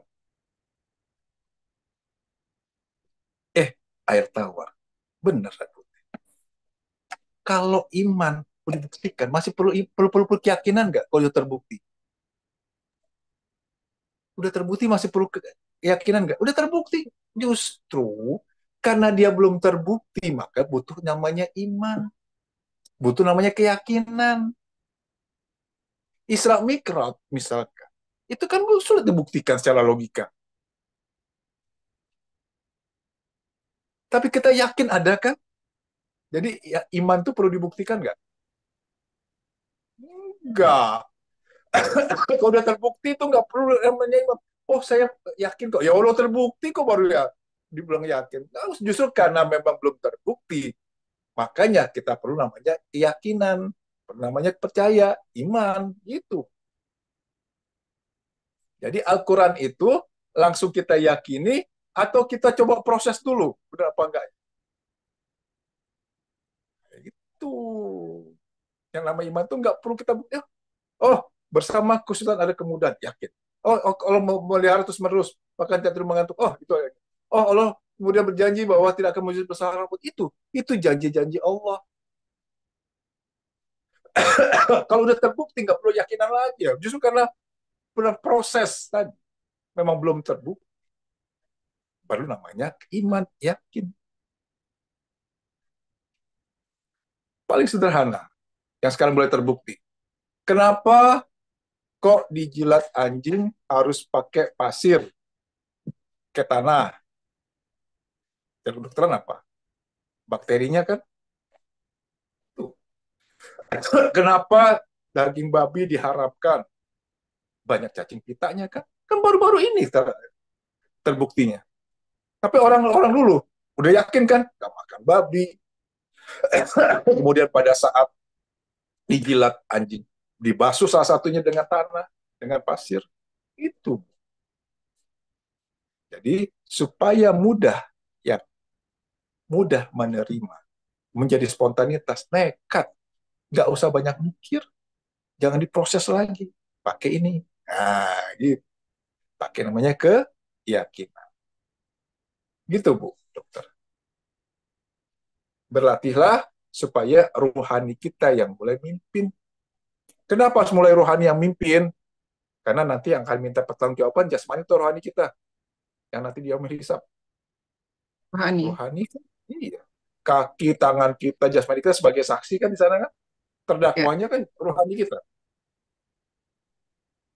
Air tawar. Benar, aku. Kalau iman dibuktikan, masih perlu keyakinan nggak kalau udah terbukti? Udah terbukti masih perlu keyakinan nggak? Udah terbukti. Justru karena dia belum terbukti, maka butuh namanya iman. Butuh namanya keyakinan. Isra Mikraj misalkan. Itu kan sulit dibuktikan secara logika. Tapi kita yakin ada kan? Jadi ya, iman tuh perlu dibuktikan nggak? Enggak. Kalau udah terbukti itu nggak perlu namanya iman. Oh, saya yakin kok. Ya Allah, terbukti kok baru ya dibilang yakin. Nah, justru karena memang belum terbukti, makanya kita perlu namanya keyakinan, namanya percaya, iman, gitu. Jadi Al-Quran itu langsung kita yakini atau kita coba proses dulu, benar apa enggak? Itu yang namanya iman tuh nggak perlu kita oh bersama kesulitan ada kemudahan, yakin. Oh, kalau mau melihara terus menerus bahkan tidak mengantuk, oh itu. Oh Allah kemudian berjanji bahwa tidak akan mujizat besar pun, itu janji-janji Allah. Kalau udah terbukti nggak perlu yakinan lagi ya. Justru karena proses tadi memang belum terbukti, baru namanya iman, yakin. Paling sederhana yang sekarang mulai terbukti. Kenapa kok dijilat anjing harus pakai pasir ke tanah? Dan kedokteran apa? Bakterinya kan. Tuh. Kenapa daging babi diharapkan banyak cacing pitanya kan? Kan baru-baru ini terbuktinya. Tapi orang-orang dulu udah yakin kan gak makan babi. Kemudian pada saat dijilat anjing, dibasuh salah satunya dengan tanah, dengan pasir. Itu. Jadi supaya ya mudah menerima, menjadi spontanitas, nekat, nggak usah banyak mikir, jangan diproses lagi, pakai ini, nah gitu, pakai namanya keyakinan, gitu Bu Dokter. Berlatihlah supaya rohani kita yang mulai mimpin. Kenapa harus mulai rohani yang mimpin? Karena nanti yang akan minta pertanggungjawaban jasmani itu rohani kita, yang nanti dia menghisap. Rohani. Rohani kan, iya. Kaki, tangan kita, jasmani kita sebagai saksi kan di sana kan, Ya, terdakwanya kan rohani kita.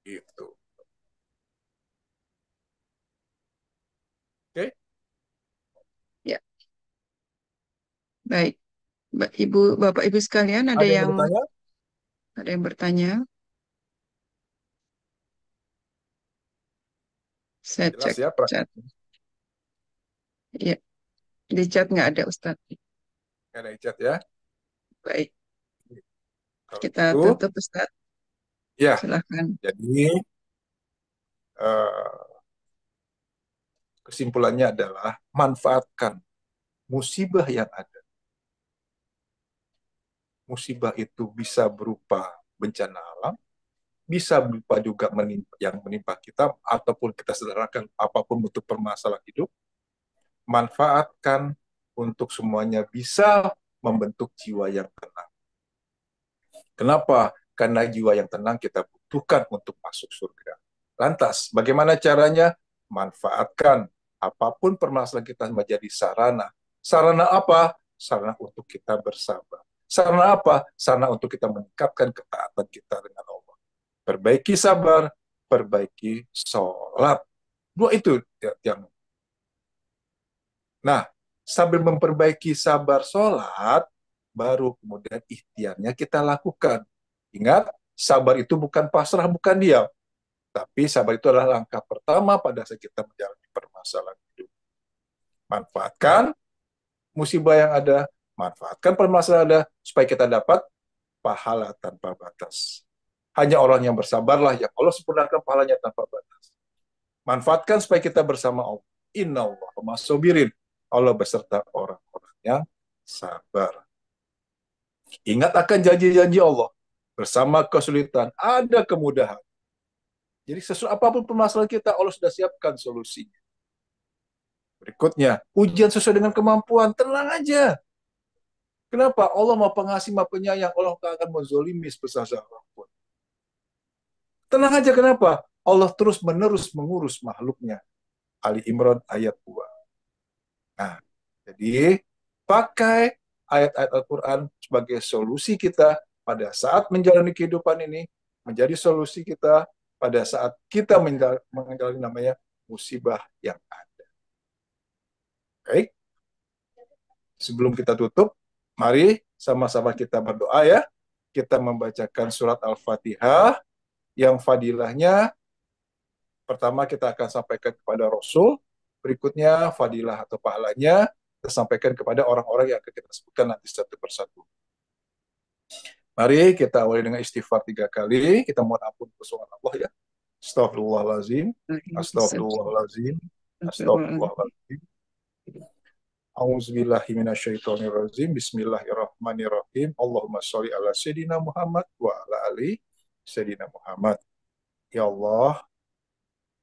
Gitu. Oke? ya, baik. Ibu, Bapak, Ibu sekalian, Ada yang bertanya? ada yang bertanya. Saya Jelas cek ya, chat. Ya, di chat nggak ada Ustadz. ada chat ya. Baik, Kalau kita gitu, tutup Ustadz. ya. Silahkan. Jadi eh, kesimpulannya adalah manfaatkan musibah yang ada. Musibah itu bisa berupa bencana alam, bisa berupa juga yang menimpa kita, ataupun kita sederhanakan apapun bentuk permasalahan hidup. Manfaatkan untuk semuanya bisa membentuk jiwa yang tenang. Kenapa? Karena jiwa yang tenang kita butuhkan untuk masuk surga. Lantas, bagaimana caranya? Manfaatkan apapun permasalahan kita menjadi sarana. Sarana apa? Sarana untuk kita bersabar. Sarana apa? Sarana untuk kita meningkatkan ketaatan kita dengan Allah. Perbaiki sabar, perbaiki sholat. Dua itu yang. Nah, sambil memperbaiki sabar sholat, baru kemudian ikhtiarnya kita lakukan. Ingat, sabar itu bukan pasrah, bukan diam. Tapi sabar itu adalah langkah pertama pada saat kita menjalani permasalahan hidup. Manfaatkan musibah yang ada, manfaatkan permasalahan yang ada, supaya kita dapat pahala tanpa batas. Hanya orang yang bersabarlah yang Allah sempurnakan pahalanya tanpa batas. Manfaatkan supaya kita bersama Allah. Inna Allah masobirin. Allah beserta orang-orang yang sabar. Ingat akan janji-janji Allah. Bersama kesulitan, ada kemudahan. Jadi sesuatu apapun permasalahan kita, Allah sudah siapkan solusinya. Berikutnya, ujian sesuai dengan kemampuan. Tenang aja. Kenapa? Allah mau pengasih, mau penyayang. Allah tak akan menzolimi sebesar apapun. Tenang aja, kenapa? Allah terus menerus mengurus makhluknya. Ali Imran ayat 2. Nah, jadi pakai ayat-ayat Al-Quran sebagai solusi kita pada saat menjalani kehidupan ini, menjadi solusi kita pada saat kita menjalani namanya musibah yang ada. Baik, sebelum kita tutup, mari sama-sama kita berdoa ya. Kita membacakan surat Al-Fatihah yang fadilahnya pertama kita akan sampaikan kepada Rasul, berikutnya fadilah atau pahalanya kita sampaikan kepada orang-orang yang akan kita sebutkan nanti satu persatu. Mari kita awali dengan istighfar 3 kali, kita mohon ampun kesalahan Allah ya. Astaghfirullahalazim. Astaghfirullahalazim. Astaghfirullahalazim. Auzubillahi minasyaitonirrajim. Bismillahirrahmanirrahim. Allahumma sholli ala Sayyidina Muhammad wa ala ali Sayyidina Muhammad. Ya Allah,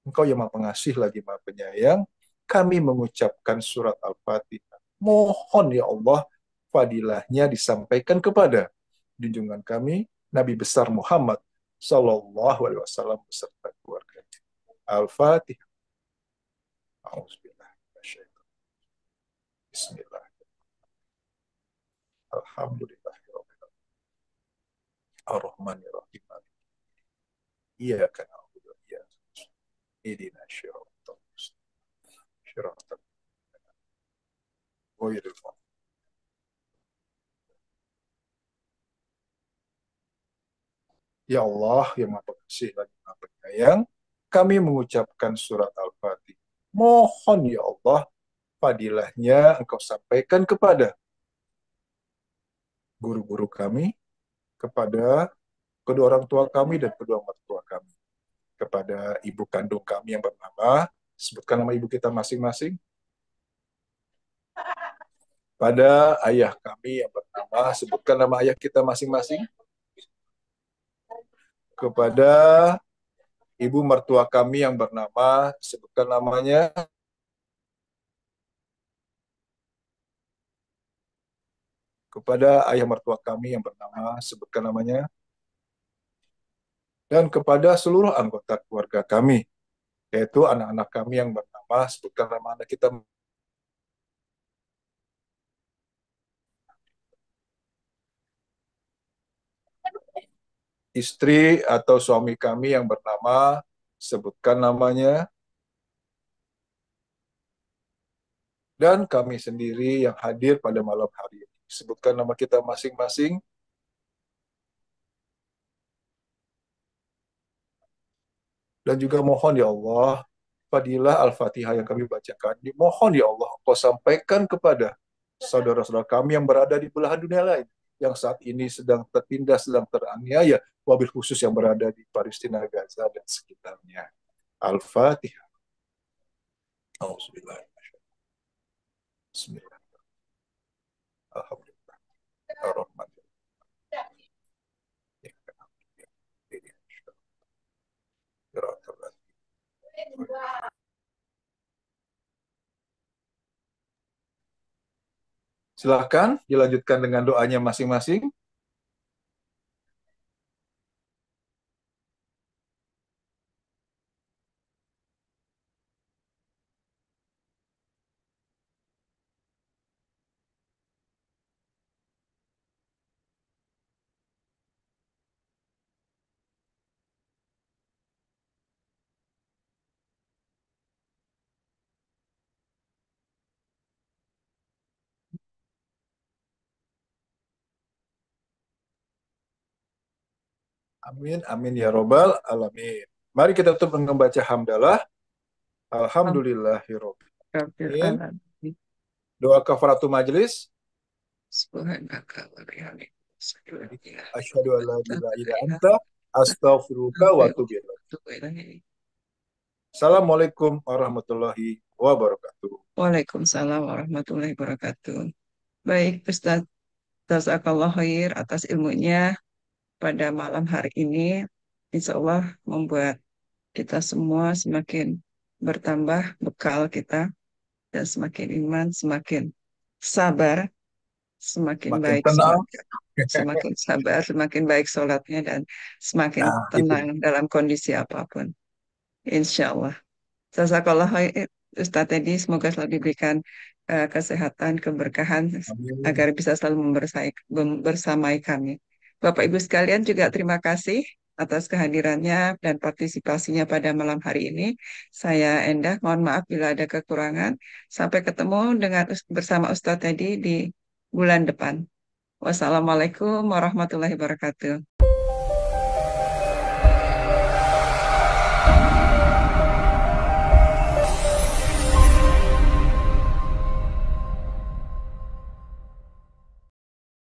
Engkau yang Maha Pengasih lagi Maha Penyayang. Kami mengucapkan surat Al-Fatihah. Mohon ya Allah, fadilahnya disampaikan kepada junjungan kami, Nabi besar Muhammad Sallallahu Alaihi Wasallam beserta keluarga. Al-Fatihah. Auzubillah. Bismillah. Alhamdulillah. Ar-Rahmanir-Rahim. Iyyaka na'budu wa iyyaka nasta'in. Ihdinas siratal mustaqim. Siratal ghairil maghdubi. Ya Allah yang Maha Pengasih lagi Maha Penyayang, kami mengucapkan surat Al-Fatihah. Mohon ya Allah, fadilahnya Engkau sampaikan kepada guru-guru kami, kepada kedua orang tua kami dan kedua mertua kami, kepada ibu kandung kami yang bernama, sebutkan nama ibu kita masing-masing, pada ayah kami yang bernama, sebutkan nama ayah kita masing-masing, kepada ibu mertua kami yang bernama, sebutkan namanya, kepada ayah mertua kami yang bernama, sebutkan namanya, dan kepada seluruh anggota keluarga kami, yaitu anak-anak kami yang bernama, sebutkan nama anak kita, istri atau suami kami yang bernama, sebutkan namanya, dan kami sendiri yang hadir pada malam hari ini. Sebutkan nama kita masing-masing, dan juga mohon ya Allah, fadilah Al-Fatihah yang kami bacakan, dimohon ya Allah, Engkau sampaikan kepada saudara-saudara kami yang berada di belahan dunia lain, yang saat ini sedang tertindas, sedang teraniaya, wabil khusus yang berada di Palestina, Gaza, dan sekitarnya. Al-Fatihah. Auzubillah. Bismillah. Alhamdulillah. Ar-Rahman. Silahkan dilanjutkan dengan doanya masing-masing. Amin, amin ya robbal alamin. Mari kita tutup dengan membaca hamdalah. Rabbil Alhamdulillahirobbilalamin. alamin. Doa kafaratul majlis. Subhanaka wa bihamdika. Asyhadu an la ilaha illa anta astaghfiruka wa atubu ilaik. Assalamualaikum warahmatullahi wabarakatuh. Waalaikumsalam warahmatullahi wabarakatuh. Baik, Ustaz, jazakallah khair atas ilmunya pada malam hari ini. Insya Allah membuat kita semua semakin bertambah bekal kita dan semakin iman, semakin sabar, semakin Makin baik tenang. sholatnya, semakin sabar, semakin baik sholatnya dan semakin Nah, itu. tenang dalam kondisi apapun. Insya Allah. Jazakallah khair Ustaz Teddy, semoga selalu diberikan kesehatan, keberkahan Amin. agar bisa selalu bersamai kami. Bapak Ibu sekalian juga terima kasih atas kehadirannya dan partisipasinya pada malam hari ini. Saya Endah, mohon maaf bila ada kekurangan. Sampai ketemu bersama Ustaz Teddy di bulan depan. Wassalamualaikum warahmatullahi wabarakatuh.